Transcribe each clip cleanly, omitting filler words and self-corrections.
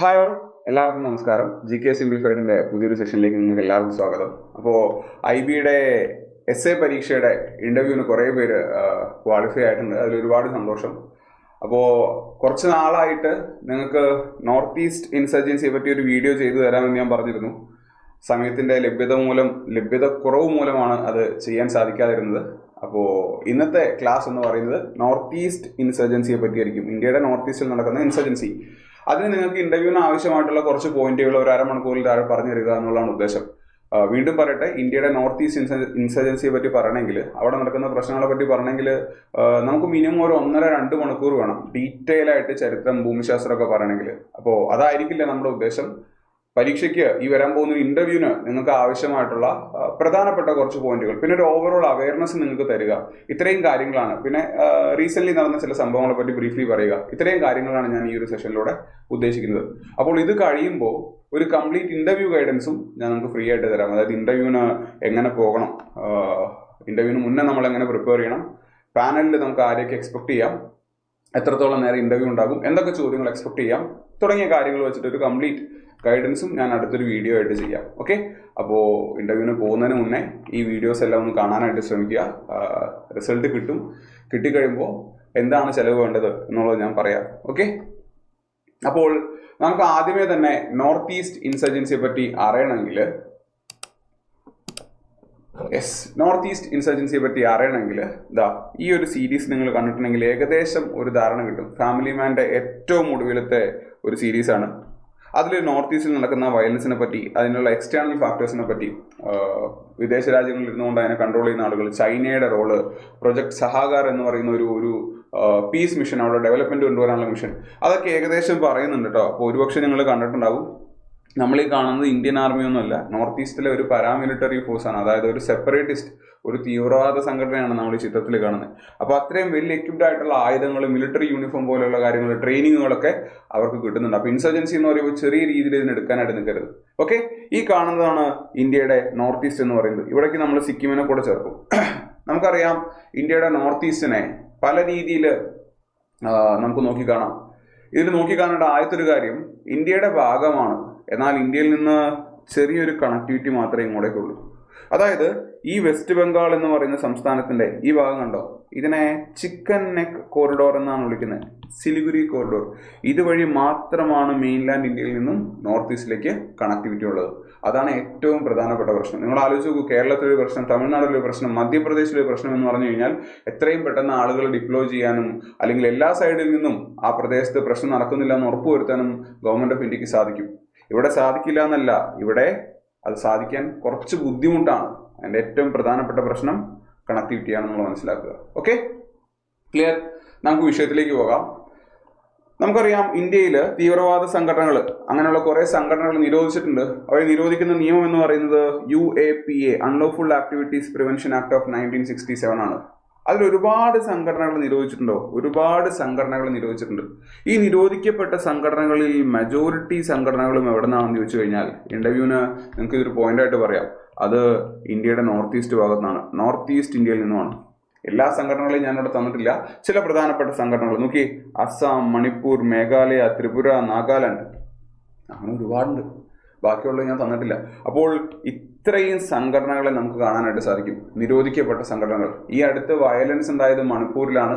Hi all, എല്ലാവർക്കും നമസ്കാരം. GK സിംപ്ലിഫൈഡിൻ്റെ പുതിയൊരു സെഷനിലേക്ക് നിങ്ങൾക്ക് എല്ലാവർക്കും സ്വാഗതം. അപ്പോൾ IB-യുടെ SA പരീക്ഷയുടെ ഇൻ്റർവ്യൂവിന് കുറേ പേര് ക്വാളിഫൈ ആയിട്ടുണ്ട്. അതിലൊരുപാട് സന്തോഷം. അപ്പോൾ കുറച്ച് നാളായിട്ട് നിങ്ങൾക്ക് നോർത്ത് ഈസ്റ്റ് ഇൻസർജൻസിയെ പറ്റി ഒരു വീഡിയോ ചെയ്തു തരാമെന്ന് ഞാൻ പറഞ്ഞിരുന്നു. സമയത്തിൻ്റെ ലഭ്യത കുറവ് മൂലമാണ് അത് ചെയ്യാൻ സാധിക്കാതിരുന്നത്. അപ്പോൾ ഇന്നത്തെ ക്ലാസ് എന്ന് പറയുന്നത് നോർത്ത് ഈസ്റ്റ് ഇൻസർജൻസിയെ പറ്റിയായിരിക്കും. ഇന്ത്യയുടെ നോർത്ത് ഈസ്റ്റിൽ നടക്കുന്ന ഇൻസർജൻസി. അതിന് നിങ്ങൾക്ക് ഇന്റർവ്യൂവിന് ആവശ്യമായിട്ടുള്ള കുറച്ച് പോയിന്റുകൾ ഒരു അരമണിക്കൂറിൽ താഴെ പറഞ്ഞു തരിക എന്നുള്ളതാണ് ഉദ്ദേശം. വീണ്ടും പറയട്ടെ, ഇന്ത്യയുടെ നോർത്ത് ഈസ്റ്റ് ഇൻസർജൻസിയെ പറ്റി പറയണമെങ്കിൽ, അവിടെ നടക്കുന്ന പ്രശ്നങ്ങളെ പറ്റി പറയണമെങ്കിൽ നമുക്ക് മിനിമം ഒരു 1.5-2 മണിക്കൂർ വേണം ഡീറ്റെയിൽ ആയിട്ട് ചരിത്രം, ഭൂമിശാസ്ത്രമൊക്കെ പറയണമെങ്കിൽ. അപ്പോൾ അതായിരിക്കില്ല നമ്മുടെ ഉദ്ദേശം. പരീക്ഷയ്ക്ക് ഈ വരാൻ പോകുന്ന ഒരു ഇന്റർവ്യൂവിന് നിങ്ങൾക്ക് ആവശ്യമായിട്ടുള്ള പ്രധാനപ്പെട്ട കുറച്ച് പോയിന്റുകൾ, പിന്നെ ഒരു ഓവറോൾ അവയർനെസ് നിങ്ങൾക്ക് തരിക, ഇത്രയും കാര്യങ്ങളാണ്. പിന്നെ റീസെന്റ് നടന്ന ചില സംഭവങ്ങളെ പറ്റി ബ്രീഫ്ലി പറയുക. ഇത്രയും കാര്യങ്ങളാണ് ഞാൻ ഈ ഒരു സെഷനിലൂടെ ഉദ്ദേശിക്കുന്നത്. അപ്പോൾ ഇത് കഴിയുമ്പോൾ ഒരു കംപ്ലീറ്റ് ഇന്റർവ്യൂ ഗൈഡൻസും ഞാൻ നിങ്ങൾക്ക് ഫ്രീ ആയിട്ട് തരാം. അതായത് ഇന്റർവ്യൂവിന് എങ്ങനെ പോകണം, ഇന്റർവ്യൂവിന് മുന്നേ നമ്മൾ എങ്ങനെ പ്രിപ്പയർ ചെയ്യണം, പാനലിൽ നമുക്ക് ആരെയൊക്കെ എക്സ്പെക്ട് ചെയ്യാം, എത്രത്തോളം നേരം ഇന്റർവ്യൂ ഉണ്ടാകും, എന്തൊക്കെ ചോദ്യങ്ങൾ എക്സ്പെക്ട് ചെയ്യാം, തുടങ്ങിയ കാര്യങ്ങൾ വെച്ചിട്ട് ഒരു കംപ്ലീറ്റ് ഗൈഡൻസും ഞാൻ അടുത്തൊരു വീഡിയോ ആയിട്ട് ചെയ്യാം. ഓക്കെ, അപ്പോൾ ഇന്റർവ്യൂവിന് പോകുന്നതിന് മുന്നേ ഈ വീഡിയോസ് എല്ലാം ഒന്ന് കാണാനായിട്ട് ശ്രമിക്കുക. റിസൾട്ട് കിട്ടിക്കഴിയുമ്പോൾ എന്താണ് ചെലവ് വേണ്ടത് എന്നുള്ളത് ഞാൻ പറയാം. ഓക്കെ, അപ്പോൾ നമുക്ക് ആദ്യമേ തന്നെ നോർത്ത് ഈസ്റ്റ് ഇൻസർജൻസിയെ പറ്റി അറിയണമെങ്കിൽ ഈ ഒരു സീരീസ് നിങ്ങൾ കണ്ടിട്ടുണ്ടെങ്കിൽ ഏകദേശം ഒരു ധാരണ കിട്ടും. ഫാമിലി മാൻ്റെ ഏറ്റവും ഒടുവിലത്തെ ഒരു സീരീസാണ്. അതിൽ നോർത്ത് ഈസ്റ്റിൽ നടക്കുന്ന വയലൻസിനെ പറ്റി, അതിനുള്ള എക്സ്റ്റേണൽ ഫാക്ടേഴ്സിനെ പറ്റി, വിദേശ രാജ്യങ്ങളിൽ ഇരുന്നുകൊണ്ട് അതിനെ കൺട്രോൾ ചെയ്യുന്ന ആളുകൾ, ചൈനയുടെ റോള്, പ്രൊജക്ട് സഹാകാർ എന്ന് പറയുന്ന ഒരു പീസ് മിഷൻ, അവിടെ ഡെവലപ്മെന്റ് കൊണ്ടുവരാനുള്ള മിഷൻ, അതൊക്കെ ഏകദേശം പറയുന്നുണ്ട് കേട്ടോ. അപ്പോൾ ഒരുപക്ഷെ നിങ്ങൾ കണ്ടിട്ടുണ്ടാകും. നമ്മൾ ഈ കാണുന്നത് ഇന്ത്യൻ ആർമിയൊന്നുമല്ല, നോർത്ത് ഈസ്റ്റിലെ ഒരു പാരാമിലിറ്ററി ഫോഴ്സാണ്. അതായത് ഒരു സെപ്പറേറ്റിസ്റ്റ്, ഒരു തീവ്രവാദ സംഘടനയാണ് നമ്മൾ ഈ ചിത്രത്തിൽ കാണുന്നത്. അപ്പോൾ അത്രയും വെൽ എക്വിപ്ഡ് ആയിട്ടുള്ള ആയുധങ്ങൾ, മിലിറ്ററി യൂണിഫോം പോലെയുള്ള കാര്യങ്ങൾ, ട്രെയിനിങ്ങുകളൊക്കെ അവർക്ക് കിട്ടുന്നുണ്ട്. അപ്പോൾ ഇൻസർജൻസി എന്ന് പറയുമ്പോൾ ചെറിയ രീതിയിൽ ഇതിന് എടുക്കാനായിട്ട് നിൽക്കരുത്. ഓക്കെ, ഈ കാണുന്നതാണ് ഇന്ത്യയുടെ നോർത്ത് ഈസ്റ്റ് എന്ന് പറയുന്നത്. ഇവിടേക്ക് നമ്മൾ സിക്കിമിനെ കൂടെ ചേർക്കും. നമുക്കറിയാം, ഇന്ത്യയുടെ നോർത്ത് ഈസ്റ്റിനെ പല രീതിയിൽ നമുക്ക് നോക്കിക്കാണാം. ഇതിൽ നോക്കിക്കാണേണ്ട ആദ്യത്തെ ഒരു കാര്യം, ഇന്ത്യയുടെ ഭാഗമാണ്, എന്നാൽ ഇന്ത്യയിൽ നിന്ന് ചെറിയൊരു കണക്ടിവിറ്റി മാത്രമേ ഇങ്ങോട്ടേക്കുള്ളൂ. അതായത് ഈ വെസ്റ്റ് ബംഗാൾ എന്ന് പറയുന്ന സംസ്ഥാനത്തിന്റെ ഈ ഭാഗം കണ്ടോ, ഇതിനെ ചിക്കൻ നെക്ക് കോറിഡോർ എന്നാണ് വിളിക്കുന്നത്, സിലിഗുരി കോറിഡോർ. ഇതുവഴി മാത്രമാണ് മെയിൻലാൻഡ് ഇന്ത്യയിൽ നിന്നും നോർത്ത് ഈസ്റ്റിലേക്ക് കണക്ടിവിറ്റി ഉള്ളത്. അതാണ് ഏറ്റവും പ്രധാനപ്പെട്ട പ്രശ്നം. നിങ്ങൾ ആലോചിച്ച് നോക്കൂ, കേരളത്തിലൊരു പ്രശ്നം, തമിഴ്നാട്ടിലൊരു പ്രശ്നം, മധ്യപ്രദേശിലൊരു പ്രശ്നം എന്ന് പറഞ്ഞു കഴിഞ്ഞാൽ എത്രയും പെട്ടെന്ന് ആളുകൾ ഡിപ്ലോയ് ചെയ്യാനും, അല്ലെങ്കിൽ എല്ലാ സൈഡിൽ നിന്നും ആ പ്രദേശത്ത് പ്രശ്നം നടക്കുന്നില്ല എന്ന് ഉറപ്പുവരുത്താനും ഗവൺമെന്റ് ഓഫ് ഇന്ത്യക്ക് സാധിക്കും. ഇവിടെ സാധിക്കില്ല എന്നല്ല, ഇവിടെ അത് സാധിക്കാൻ കുറച്ച് ബുദ്ധിമുട്ടാണ്. അതിൻ്റെ ഏറ്റവും പ്രധാനപ്പെട്ട പ്രശ്നം കണക്ടിവിറ്റി ആണെന്നുള്ള മനസ്സിലാക്കുക. Okay, clear? നമുക്ക് വിഷയത്തിലേക്ക് പോകാം. നമുക്കറിയാം, ഇന്ത്യയിൽ തീവ്രവാദ സംഘടനകൾ, അങ്ങനെയുള്ള കുറേ സംഘടനകൾ നിരോധിച്ചിട്ടുണ്ട്. അവയെ നിരോധിക്കുന്ന നിയമം എന്ന് പറയുന്നത് UAPA, unlawful activities prevention act of 1967 ആണ്. അതിൽ ഒരുപാട് സംഘടനകൾ നിരോധിച്ചിട്ടുണ്ടോ? ഒരുപാട് സംഘടനകൾ നിരോധിച്ചിട്ടുണ്ട്. ഈ നിരോധിക്കപ്പെട്ട സംഘടനകളിൽ മെജോറിറ്റി സംഘടനകളും എവിടെ നിന്നാണെന്ന് ചോദിച്ചു കഴിഞ്ഞാൽ, ഇന്റർവ്യൂവിന് നിങ്ങൾക്ക് ഇതൊരു പോയിന്റായിട്ട് പറയാം, അത് ഇന്ത്യയുടെ നോർത്ത് ഈസ്റ്റ് ഭാഗത്തു നിന്നാണ്, നോർത്ത് ഈസ്റ്റ് ഇന്ത്യയിൽ നിന്നുമാണ്. എല്ലാ സംഘടനകളെയും ഞാനിവിടെ തന്നിട്ടില്ല. ചില പ്രധാനപ്പെട്ട സംഘടനകൾ നോക്കി, അസം, മണിപ്പൂർ, മേഘാലയ, ത്രിപുര, നാഗാലാൻഡ്, അങ്ങനെ ഒരുപാടുണ്ട്. ബാക്കിയുള്ളത് ഞാൻ തന്നിട്ടില്ല. അപ്പോൾ ഇത്രയും സംഘടനകളെ നമുക്ക് കാണാനായിട്ട് സാധിക്കും, നിരോധിക്കപ്പെട്ട സംഘടനകൾ. ഈ അടുത്ത് വയലൻസ് ഉണ്ടായത് മണിപ്പൂരിലാണ്.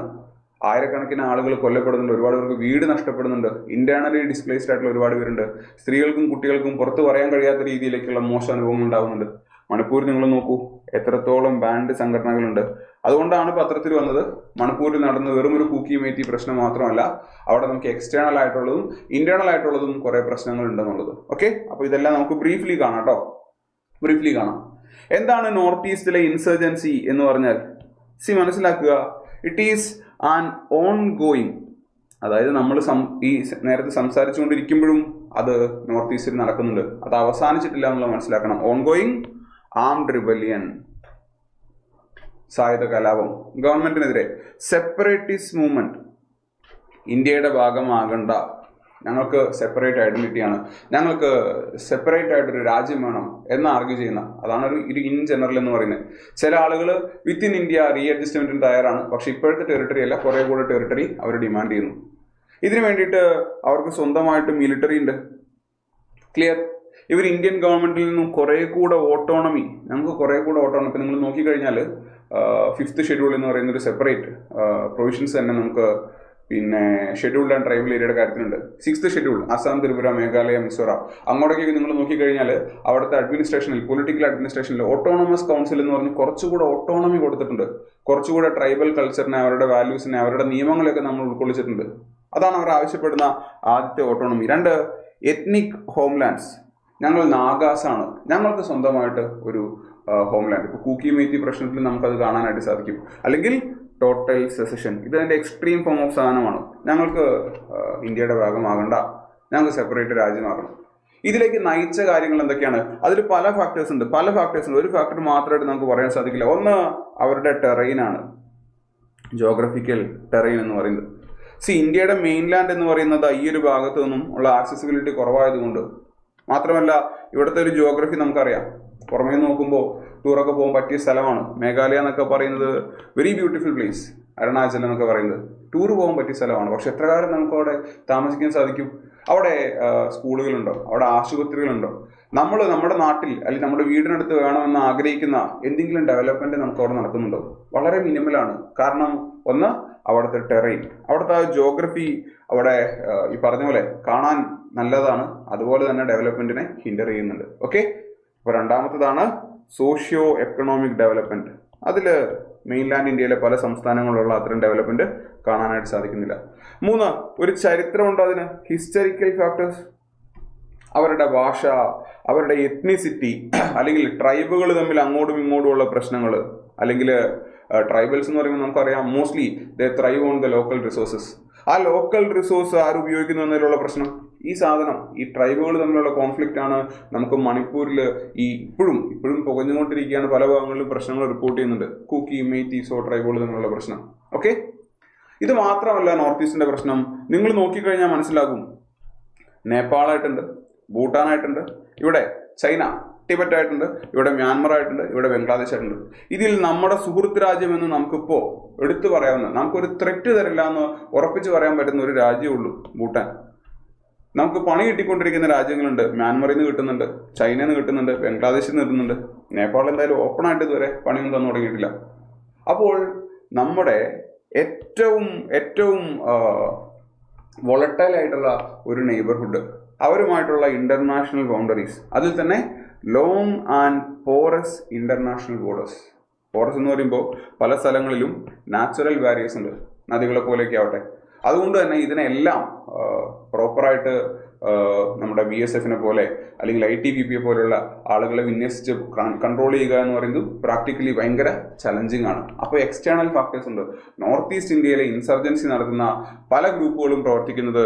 ആയിരക്കണക്കിന് ആളുകൾ കൊല്ലപ്പെടുന്നുണ്ട്, ഒരുപാട് പേർക്ക് വീട് നഷ്ടപ്പെടുന്നുണ്ട്, ഇന്റേണലി ഡിസ്പ്ലേസ്ഡ് ആയിട്ടുള്ള ഒരുപാട് പേരുണ്ട്. സ്ത്രീകൾക്കും കുട്ടികൾക്കും പുറത്ത് പറയാൻ കഴിയാത്ത രീതിയിലേക്കുള്ള മോശം അനുഭവങ്ങൾ ഉണ്ടാകുന്നുണ്ട്. മണിപ്പൂരിൽ നിങ്ങൾ നോക്കൂ, എത്രത്തോളം ബാൻഡ് സംഘടനകളുണ്ട്. അതുകൊണ്ടാണ് പത്രത്തിൽ വന്നത്, മണിപ്പൂരിൽ നടന്ന വെറും ഒരു കൂക്കിമേറ്റി പ്രശ്നം മാത്രമല്ല, അവിടെ നമുക്ക് എക്സ്റ്റേണൽ ആയിട്ടുള്ളതും ഇന്റേണൽ ആയിട്ടുള്ളതും കുറെ പ്രശ്നങ്ങൾ ഉണ്ടെന്നുള്ളത്. ഓക്കെ, അപ്പോൾ ഇതെല്ലാം നമുക്ക് ബ്രീഫ്ലി കാണാം കേട്ടോ, ബ്രീഫ്ലി കാണാം. എന്താണ് നോർത്ത് ഈസ്റ്റിലെ ഇൻസർജൻസി എന്ന് പറഞ്ഞാൽ? മനസ്സിലാക്കുക, it is an on going, അതായത് നമ്മൾ ഈ നേരത്തെ സംസാരിച്ചുകൊണ്ടിരിക്കുമ്പോഴും അത് നോർത്ത് ഈസ്റ്റിൽ നടക്കുന്നുണ്ട്, അത് അവസാനിച്ചിട്ടില്ല എന്നുള്ളത് മനസ്സിലാക്കണം. ഓൺ ഗോയിങ് ആംഡ് റിബലിയൻ, സായുധ കലാപം, ഗവൺമെന്റിനെതിരെ, സെപ്പറേറ്റിസ്റ്റ് മൂവ്മെന്റ്, ഇന്ത്യയുടെ ഭാഗമാകണ്ട, ഞങ്ങൾക്ക് സെപ്പറേറ്റ് ഐഡന്റിറ്റിയാണ്, ഞങ്ങൾക്ക് സെപ്പറേറ്റ് ആയിട്ടൊരു രാജ്യം വേണം എന്ന് ആർഗ്യൂ ചെയ്യുന്ന, അതാണ് ഒരു ഇൻ ജനറൽ എന്ന് പറയുന്നത്. ചില ആളുകൾ വിത്തിൻ ഇന്ത്യ റീ അഡ്ജസ്റ്റ്മെന്റിന് തയ്യാറാണ്, പക്ഷെ ഇപ്പോഴത്തെ ടെറിട്ടറി അല്ല, കുറെ കൂടെ ടെറിട്ടറി അവർ ഡിമാൻഡ് ചെയ്യുന്നു. ഇതിനു വേണ്ടിയിട്ട് അവർക്ക് സ്വന്തമായിട്ട് മിലിറ്ററി ഉണ്ട്. ക്ലിയർ? ഇവർ ഇന്ത്യൻ ഗവൺമെന്റിൽ നിന്നും കുറെ കൂടെ ഓട്ടോണമി, നമുക്ക് കുറെ കൂടെ ഓട്ടോണമി. ഇപ്പം നിങ്ങൾ നോക്കിക്കഴിഞ്ഞാൽ 5th ഷെഡ്യൂൾ എന്ന് പറയുന്ന ഒരു സെപ്പറേറ്റ് പ്രൊവിഷൻസ് തന്നെ നമുക്ക് പിന്നെ ഷെഡ്യൂൾഡ് ആൻഡ് ട്രൈബൽ ഏരിയയുടെ കാര്യത്തിലുണ്ട്. 6th ഷെഡ്യൂൾ അസം, ത്രിപുര, മേഘാലയ, മിസോറാം അങ്ങോട്ടേക്ക് നിങ്ങൾ നോക്കിക്കഴിഞ്ഞാൽ അവിടുത്തെ അഡ്മിനിസ്ട്രേഷനിൽ, പൊളിറ്റിക്കൽ അഡ്മിനിസ്ട്രേഷനിൽ ഓട്ടോണമസ് കൗൺസിൽ എന്ന് പറഞ്ഞ് കുറച്ചുകൂടെ ഓട്ടോണമി കൊടുത്തിട്ടുണ്ട്. കുറച്ചുകൂടെ ട്രൈബൽ കൾച്ചറിനെ, അവരുടെ വാല്യൂസിനെ, അവരുടെ നിയമങ്ങളെയൊക്കെ നമ്മൾ ഉൾക്കൊള്ളിച്ചിട്ടുണ്ട്. അതാണ് അവർ ആവശ്യപ്പെടുന്ന ആദ്യത്തെ ഓട്ടോണമി. 2, എത്നിക് ഹോംലാൻഡ്സ്. ഞങ്ങൾ നാഗാസാണ്, ഞങ്ങൾക്ക് സ്വന്തമായിട്ട് ഒരു ഹോംലാൻഡ്. ഇപ്പോൾ കൂക്കി മേത്തി പ്രശ്നത്തിൽ നമുക്കത് കാണാനായിട്ട് സാധിക്കും. അല്ലെങ്കിൽ ടോട്ടൽ സെസഷൻ, ഇതതിൻ്റെ എക്സ്ട്രീം ഫോം ഓഫ് സാധനമാണ്. ഞങ്ങൾക്ക് ഇന്ത്യയുടെ ഭാഗമാകണ്ട, ഞങ്ങൾക്ക് സെപ്പറേറ്റ് രാജ്യമാകണം. ഇതിലേക്ക് നയിച്ച കാര്യങ്ങൾ എന്തൊക്കെയാണ്? അതിൽ പല ഫാക്ടേഴ്സ് ഉണ്ട്. ഒരു ഫാക്ടർ മാത്രമായിട്ട് നമുക്ക് പറയാൻ സാധിക്കില്ല. ഒന്ന് അവരുടെ ടെറൈനാണ്, ജോഗ്രഫിക്കൽ ടെറൈൻ എന്ന് പറയുന്നത്. ഇന്ത്യയുടെ മെയിൻലാൻഡ് എന്ന് പറയുന്നത് ഈ ഒരു ഭാഗത്തു നിന്നും ഉള്ള ആക്സസിബിലിറ്റി കുറവായതുകൊണ്ട് മാത്രമല്ല, ഇവിടുത്തെ ഒരു ജിയോഗ്രഫി നമുക്കറിയാം. പുറമേ നോക്കുമ്പോൾ ടൂറൊക്കെ പോകാൻ പറ്റിയ സ്ഥലമാണ്. മേഘാലയ എന്നൊക്കെ പറയുന്നത് വെരി ബ്യൂട്ടിഫുൾ പ്ലേസ്. അരുണാചലം എന്നൊക്കെ പറയുന്നത് ടൂർ പോകാൻ പറ്റിയ സ്ഥലമാണ്. പക്ഷെ എത്ര കാലം നമുക്ക് അവിടെ താമസിക്കാൻ സാധിക്കും? അവിടെ സ്കൂളുകളുണ്ടോ? അവിടെ ആശുപത്രികളുണ്ടോ? നമ്മൾ നമ്മുടെ നാട്ടിൽ അല്ലെങ്കിൽ നമ്മുടെ വീടിനടുത്ത് വേണമെന്ന് ആഗ്രഹിക്കുന്ന എന്തെങ്കിലും ഡെവലപ്മെന്റ് നമുക്ക് അവിടെ നടക്കുന്നുണ്ടോ? വളരെ മിനിമലാണ്. കാരണം ഒന്ന്, അവിടുത്തെ ടെറൈൻ, അവിടുത്തെ ജോഗ്രഫി അവിടെ ഈ പറഞ്ഞ പോലെ കാണാൻ നല്ലതാണ്, അതുപോലെ തന്നെ ഡെവലപ്മെന്റിനെ ഹിൻഡർ ചെയ്യുന്നുണ്ട്. ഓക്കെ, അപ്പോൾ രണ്ടാമത്തേതാണ് സോഷ്യോ എക്കണോമിക് ഡെവലപ്മെന്റ്. അതിൽ മെയിൻലാൻഡ് ഇന്ത്യയിലെ പല സംസ്ഥാനങ്ങളിലുള്ള അത്തരം ഡെവലപ്മെന്റ് കാണാനായിട്ട് സാധിക്കുന്നില്ല. 3, ഒരു ചരിത്രമുണ്ട് അതിന്, ഹിസ്റ്ററിക്കൽ ഫാക്ടേഴ്സ്. അവരുടെ ഭാഷ, അവരുടെ എത്നിസിറ്റി, അല്ലെങ്കിൽ ട്രൈബുകൾ തമ്മിൽ അങ്ങോട്ടും ഇങ്ങോട്ടുമുള്ള പ്രശ്നങ്ങൾ, അല്ലെങ്കിൽ ട്രൈബൽസ് എന്ന് പറയുമ്പോൾ നമുക്കറിയാം mostly they thrive on the local resources. ആ ലോക്കൽ റിസോഴ്സ് ആരുപയോഗിക്കുന്നു എന്നതിലുള്ള പ്രശ്നം, ഈ സാധനം, ഈ ട്രൈബുകൾ തമ്മിലുള്ള കോൺഫ്ലിക്റ്റ് ആണ് നമുക്ക് മണിപ്പൂരിൽ ഇപ്പോഴും പുകഞ്ഞുകൊണ്ടിരിക്കുകയാണ്. പല ഭാഗങ്ങളിലും പ്രശ്നങ്ങൾ റിപ്പോർട്ട് ചെയ്യുന്നുണ്ട്. കൂക്കി, മേത്തി, സോ ട്രൈബുകൾ തമ്മിലുള്ള പ്രശ്നം. ഓക്കെ, ഇത് മാത്രമല്ല നോർത്ത് ഈസ്റ്റിന്റെ പ്രശ്നം. നിങ്ങൾ നോക്കിക്കഴിഞ്ഞാൽ മനസ്സിലാകും, നേപ്പാളായിട്ടുണ്ട്, ഭൂട്ടാനായിട്ടുണ്ട്, ഇവിടെ ചൈന, ടിബറ്റ് ആയിട്ടുണ്ട്, ഇവിടെ മ്യാൻമർ ആയിട്ടുണ്ട്, ഇവിടെ ബംഗ്ലാദേശ് ആയിട്ടുണ്ട്. ഇതിൽ നമ്മുടെ സുഹൃത്ത് രാജ്യമെന്ന് നമുക്കിപ്പോൾ എടുത്തു പറയാവുന്ന, നമുക്കൊരു ത്രെറ്റ് തരില്ല എന്ന് ഉറപ്പിച്ച് പറയാൻ പറ്റുന്ന ഒരു രാജ്യമുള്ളൂ ഭൂട്ടാൻ. നമുക്ക് പണി കിട്ടിക്കൊണ്ടിരിക്കുന്ന രാജ്യങ്ങളുണ്ട്. മ്യാൻമറിൽ നിന്ന് കിട്ടുന്നുണ്ട്, ചൈനയിൽ നിന്ന് കിട്ടുന്നുണ്ട്, ബംഗ്ലാദേശിൽ നിന്ന് കിട്ടുന്നുണ്ട്. നേപ്പാൾ എന്തായാലും ഓപ്പൺ ആയിട്ട് ഇതുവരെ പണിയൊന്നും തന്നു തുടങ്ങിയിട്ടില്ല. അപ്പോൾ നമ്മുടെ ഏറ്റവും വോളറ്റൈൽ ആയിട്ടുള്ള ഒരു നെയ്ബർഹുഡ്, അവരുമായിട്ടുള്ള ഇന്റർനാഷണൽ ബൗണ്ടറീസ്, അതിൽ തന്നെ long and porous international borders. Porous എന്ന് പറയുമ്പോൾ പല സ്ഥലങ്ങളിലും നാച്ചുറൽ ബാരിയേഴ്സ് ഉണ്ട്, നദികളെ പോലെയൊക്കെ ആവട്ടെ. അതുകൊണ്ട് തന്നെ ഇതിനെല്ലാം പ്രോപ്പറായിട്ട് നമ്മുടെ BSFനെ പോലെ അല്ലെങ്കിൽ ITBP പോലുള്ള ആളുകളെ വിന്യസിച്ച് കൺട്രോൾ ചെയ്യുക എന്ന് പറയുന്നത് പ്രാക്ടിക്കലി ഭയങ്കര ചലഞ്ചിങ് ആണ്. അപ്പോൾ എക്സ്റ്റേണൽ ഫാക്ടേഴ്സ് ഉണ്ട്. നോർത്ത് ഈസ്റ്റ് ഇന്ത്യയിലെ ഇൻസർജൻസി നടത്തുന്ന പല ഗ്രൂപ്പുകളും പ്രവർത്തിക്കുന്നത്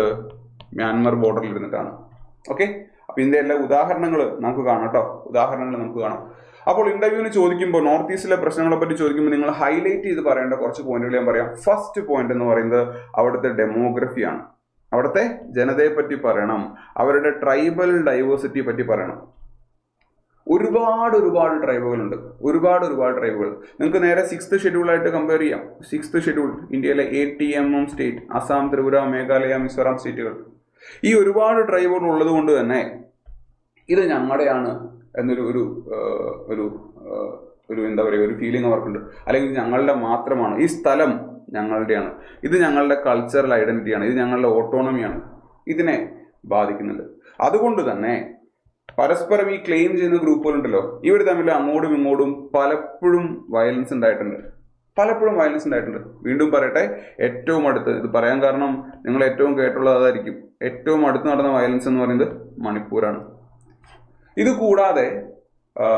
മ്യാൻമർ ബോർഡറിൽ ഇരുന്നിട്ടാണ്. ഓക്കെ, അപ്പോൾ ഇതിൻ്റെ എല്ലാ ഉദാഹരണങ്ങൾ നമുക്ക് കാണാം. അപ്പോൾ ഇന്റർവ്യൂവിന് ചോദിക്കുമ്പോൾ നോർത്ത് ഈസ്റ്റിലെ പ്രശ്നങ്ങളെ പറ്റി ചോദിക്കുമ്പോൾ നിങ്ങൾ ഹൈലൈറ്റ് ചെയ്ത് പറയേണ്ട കുറച്ച് പോയിന്റുകൾ ഞാൻ പറയാം. ഫസ്റ്റ് പോയിന്റ് എന്ന് പറയുന്നത് അവിടുത്തെ ഡെമോഗ്രഫിയാണ്. അവിടുത്തെ ജനതയെ പറ്റി പറയണം, അവരുടെ ട്രൈബൽ ഡൈവേഴ്സിറ്റിയെ പറ്റി പറയണം. ഒരുപാട് ട്രൈബുകളുണ്ട്, ഒരുപാട് ട്രൈബുകൾ. നിങ്ങൾക്ക് നേരെ 6th ഷെഡ്യൂളായിട്ട് കമ്പയർ ചെയ്യാം. 6th ഷെഡ്യൂൾ ഇന്ത്യയിലെ 80mm സ്റ്റേറ്റ്, അസം, ത്രിപുര, മേഘാലയ, മിസോറാം സ്റ്റേറ്റുകൾ. ഈ ഒരുപാട് ട്രൈബുകൾ ഉള്ളത് കൊണ്ട് തന്നെ ഇത് ഞങ്ങളുടെയാണ് എന്നൊരു എന്താ പറയുക, ഒരു ഫീലിംഗ് അവർക്കുണ്ട്. അല്ലെങ്കിൽ ഞങ്ങളുടെ മാത്രമാണ്, ഈ സ്ഥലം ഞങ്ങളുടെയാണ്, ഇത് ഞങ്ങളുടെ കൾച്ചറൽ ഐഡന്റിറ്റിയാണ്, ഇത് ഞങ്ങളുടെ ഓട്ടോണമിയാണ്, ഇതിനെ ബാധിക്കുന്നുണ്ട്. അതുകൊണ്ട് തന്നെ പരസ്പരം ഈ ക്ലെയിം ചെയ്യുന്ന ഗ്രൂപ്പുകളുണ്ടല്ലോ, ഇവർ തമ്മിൽ അങ്ങോട്ടും ഇങ്ങോട്ടും പലപ്പോഴും വയലൻസ് ഉണ്ടായിട്ടുണ്ട്. വീണ്ടും പറയട്ടെ, ഏറ്റവും അടുത്ത്, ഇത് പറയാൻ കാരണം നിങ്ങൾ ഏറ്റവും കേട്ടുള്ളത് അതായിരിക്കും, ഏറ്റവും അടുത്ത് നടന്ന വയലൻസ് എന്ന് പറയുന്നത് മണിപ്പൂരാണ്. ഇത് കൂടാതെ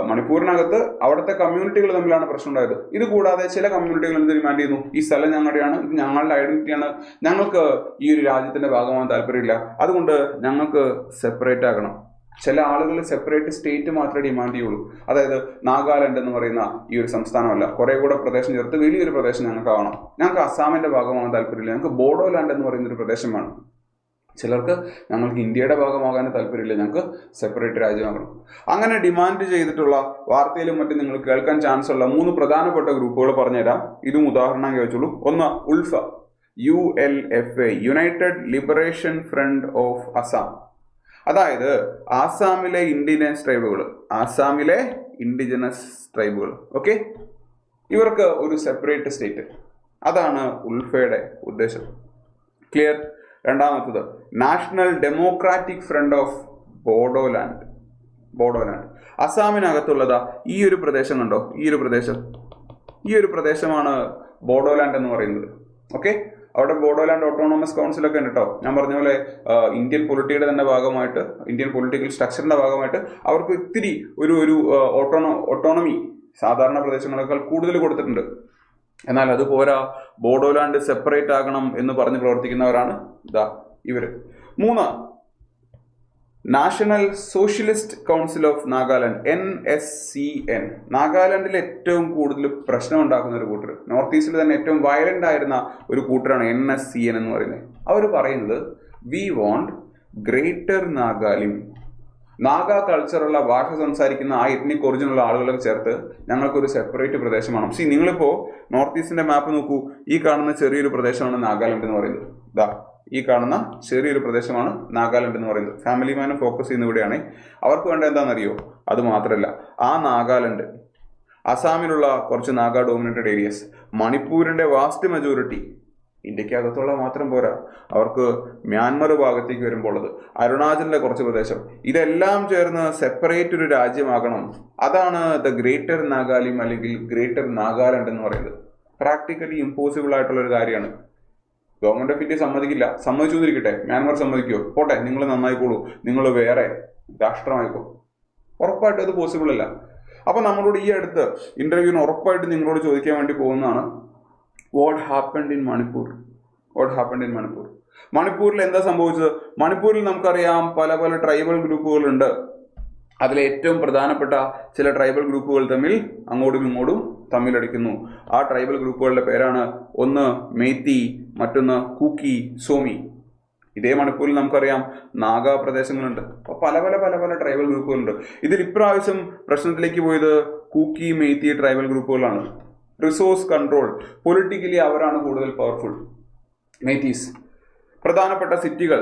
മണിപ്പൂരിനകത്ത് അവിടുത്തെ കമ്മ്യൂണിറ്റികൾ തമ്മിലാണ് പ്രശ്നം ഉണ്ടായത്. ഇത് കൂടാതെ ചില കമ്മ്യൂണിറ്റികൾ എന്ത് ഡിമാൻഡ് ചെയ്യുന്നു, ഈ സ്ഥലം ഞങ്ങളുടെയാണ്, ഇത് ഞങ്ങളുടെ ഐഡന്റിറ്റിയാണ്, ഞങ്ങൾക്ക് ഈ ഒരു രാജ്യത്തിന്റെ ഭാഗമാകാൻ താല്പര്യമില്ല, അതുകൊണ്ട് ഞങ്ങൾക്ക് സെപ്പറേറ്റ് ആകണം. ചില ആളുകൾ സെപ്പറേറ്റ് സ്റ്റേറ്റ് മാത്രമേ ഡിമാൻഡ് ചെയ്യുള്ളൂ. അതായത് നാഗാലാൻഡ് എന്ന് പറയുന്ന ഈ ഒരു സംസ്ഥാനമല്ല, കുറെ കൂടെ പ്രദേശം ചേർത്ത് വലിയൊരു പ്രദേശം ഞങ്ങൾക്ക് ആവണം. ഞങ്ങൾക്ക് അസാമിന്റെ ഭാഗമാകാൻ താല്പര്യമില്ല, ഞങ്ങൾക്ക് ബോഡോലാൻഡ് എന്ന് പറയുന്ന ഒരു പ്രദേശം വേണം. ചിലർക്ക് ഞങ്ങൾക്ക് ഇന്ത്യയുടെ ഭാഗമാകാൻ താല്പര്യമില്ല, ഞങ്ങൾക്ക് സെപ്പറേറ്റ് രാജ്യമാകണം. അങ്ങനെ ഡിമാൻഡ് ചെയ്തിട്ടുള്ള വാർത്തയിലും മറ്റും നിങ്ങൾ കേൾക്കാൻ ചാൻസ് ഉള്ള 3 പ്രധാനപ്പെട്ട ഗ്രൂപ്പുകൾ പറഞ്ഞുതരാം. ഇതും ഉദാഹരണം ചോദിച്ചോളൂ. ഒന്ന്, ULFA, ULFA, United Liberation Front of Assam. അതായത് ആസാമിലെ ഇൻഡിജിനസ് ട്രൈബുകൾ ഓക്കെ, ഇവർക്ക് ഒരു സെപ്പറേറ്റ് സ്റ്റേറ്റ്, അതാണ് ഉൾഫയുടെ ഉദ്ദേശം. ക്ലിയർ? രണ്ടാമത്തത് national democratic front of Bodoland. അസാമിനകത്തുള്ളതാ ഈ ഒരു പ്രദേശം കണ്ടോ, ഈ ഒരു പ്രദേശമാണ് ബോഡോലാൻഡ് എന്ന് പറയുന്നത്. ഓക്കെ, അവിടെ ബോഡോലാൻഡ് ഓട്ടോണോമസ് കൗൺസിൽ ഒക്കെ ഉണ്ട് കേട്ടോ. ഞാൻ പറഞ്ഞ പോലെ ഇന്ത്യൻ പൊളിറ്റിയുടെ തന്നെ ഭാഗമായിട്ട്, ഇന്ത്യൻ പൊളിറ്റിക്കൽ സ്ട്രക്ചറിന്റെ ഭാഗമായിട്ട് അവർക്ക് ഇത്തിരി ഒരു ഓട്ടോണമി സാധാരണ പ്രദേശങ്ങളെക്കാൾ കൂടുതൽ കൊടുത്തിട്ടുണ്ട്. എന്നാൽ അത് പോരാ, ബോഡോലാൻഡ് സെപ്പറേറ്റ് ആകണം എന്ന് പറഞ്ഞ് പ്രവർത്തിക്കുന്നവരാണ് ഇവര്. 3, national socialist council of Nagaland, NSCN. നാഗാലാൻഡിൽ ഏറ്റവും കൂടുതൽ പ്രശ്നം ഉണ്ടാക്കുന്ന ഒരു കൂട്ടർ, നോർത്ത് ഈസ്റ്റിൽ തന്നെ ഏറ്റവും വയലന്റ് ആയിരുന്ന ഒരു കൂട്ടറാണ് NSCN എന്ന് പറയുന്നത്. അവർ പറയുന്നത് വി വോണ്ട് ഗ്രേറ്റർ നാഗാലിം. നാഗ കൾച്ചറുള്ള ഭാഷ സംസാരിക്കുന്ന ആ എത്നിക് ഒറിജിനുള്ള ആളുകളെ ചേർത്ത് ഞങ്ങൾക്കൊരു സെപ്പറേറ്റ് പ്രദേശമാണ്. നിങ്ങളിപ്പോ നോർത്ത് ഈസ്റ്റിന്റെ മാപ്പ് നോക്കൂ, ഈ കാണുന്ന ചെറിയൊരു പ്രദേശമാണ് നാഗാലാൻഡ് എന്ന് പറയുന്നത്. ഈ കാണുന്ന ചെറിയൊരു പ്രദേശമാണ് നാഗാലാൻഡ് എന്ന് പറയുന്നത്. ഫാമിലി മാനും ഫോക്കസ് ചെയ്യുന്ന ഇവിടെയാണ്. അവർക്ക് വേണ്ട എന്താണെന്നറിയോ? അത് മാത്രമല്ല, ആ നാഗാലാൻഡ്, അസാമിലുള്ള കുറച്ച് നാഗ ഡോമിനേറ്റഡ് ഏരിയസ്, മണിപ്പൂരിന്റെ വാസ്റ്റ് മെജോറിറ്റി, ഇന്ത്യക്കകത്തുള്ള മാത്രം പോരാ, അവർക്ക് മ്യാൻമർ ഭാഗത്തേക്ക് വരുമ്പോൾ ഉള്ളത്, അരുണാചലിലെ കുറച്ച് പ്രദേശം, ഇതെല്ലാം ചേർന്ന് സെപ്പറേറ്റ് ഒരു രാജ്യമാകണം. അതാണ് ദ ഗ്രേറ്റർ നാഗാലിം അല്ലെങ്കിൽ ഗ്രേറ്റർ നാഗാലാൻഡ് എന്ന് പറയുന്നത്. പ്രാക്ടിക്കലി ഇമ്പോസിബിൾ ആയിട്ടുള്ള ഒരു കാര്യമാണ്. ഗവൺമെന്റ് ഓഫ് ഇന്ത്യ സമ്മതിക്കില്ല. സമ്മതിച്ചിരിക്കട്ടെ, മ്യാൻമർ സമ്മതിക്കുമോ? പോട്ടെ, നിങ്ങൾ നന്നായിക്കോളൂ, നിങ്ങൾ വേറെ രാഷ്ട്രമായിക്കോ. ഉറപ്പായിട്ടും അത് പോസിബിൾ അല്ല. അപ്പൊ നമ്മളോട് ഈ അടുത്ത് ഇന്റർവ്യൂവിന് ഉറപ്പായിട്ട് നിങ്ങളോട് ചോദിക്കാൻ വേണ്ടി പോകുന്നതാണ്, വാട്ട് ഹാപ്പൻഡ് ഇൻ മണിപ്പൂർ. മണിപ്പൂരിൽ എന്താ സംഭവിച്ചത്? മണിപ്പൂരിൽ നമുക്കറിയാം പല ട്രൈബൽ ഗ്രൂപ്പുകളുണ്ട്. അതിലെ ഏറ്റവും പ്രധാനപ്പെട്ട ചില ട്രൈബൽ ഗ്രൂപ്പുകൾ അങ്ങോട്ടും ഇങ്ങോട്ടും തമ്മിലടിക്കുന്നു. ആ ട്രൈബൽ ഗ്രൂപ്പുകളുടെ പേരാണ്, ഒന്ന് മെയ്തി, മറ്റൊന്ന് കൂക്കി, സോമി. ഇതേ മണിപ്പൂരിൽ നമുക്കറിയാം നാഗ പ്രദേശങ്ങളുണ്ട്. അപ്പൊ പല ട്രൈബൽ ഗ്രൂപ്പുകളുണ്ട്. ഇതിൽ ഇപ്രാവശ്യം പ്രശ്നത്തിലേക്ക് പോയത് കൂക്കി, മെയ്തി ട്രൈബൽ ഗ്രൂപ്പുകളാണ്. റിസോഴ്സ് കൺട്രോൾ, പൊളിറ്റിക്കലി അവരാണ് കൂടുതൽ പവർഫുൾ. മെയ്തീസ് പ്രധാനപ്പെട്ട സിറ്റികൾ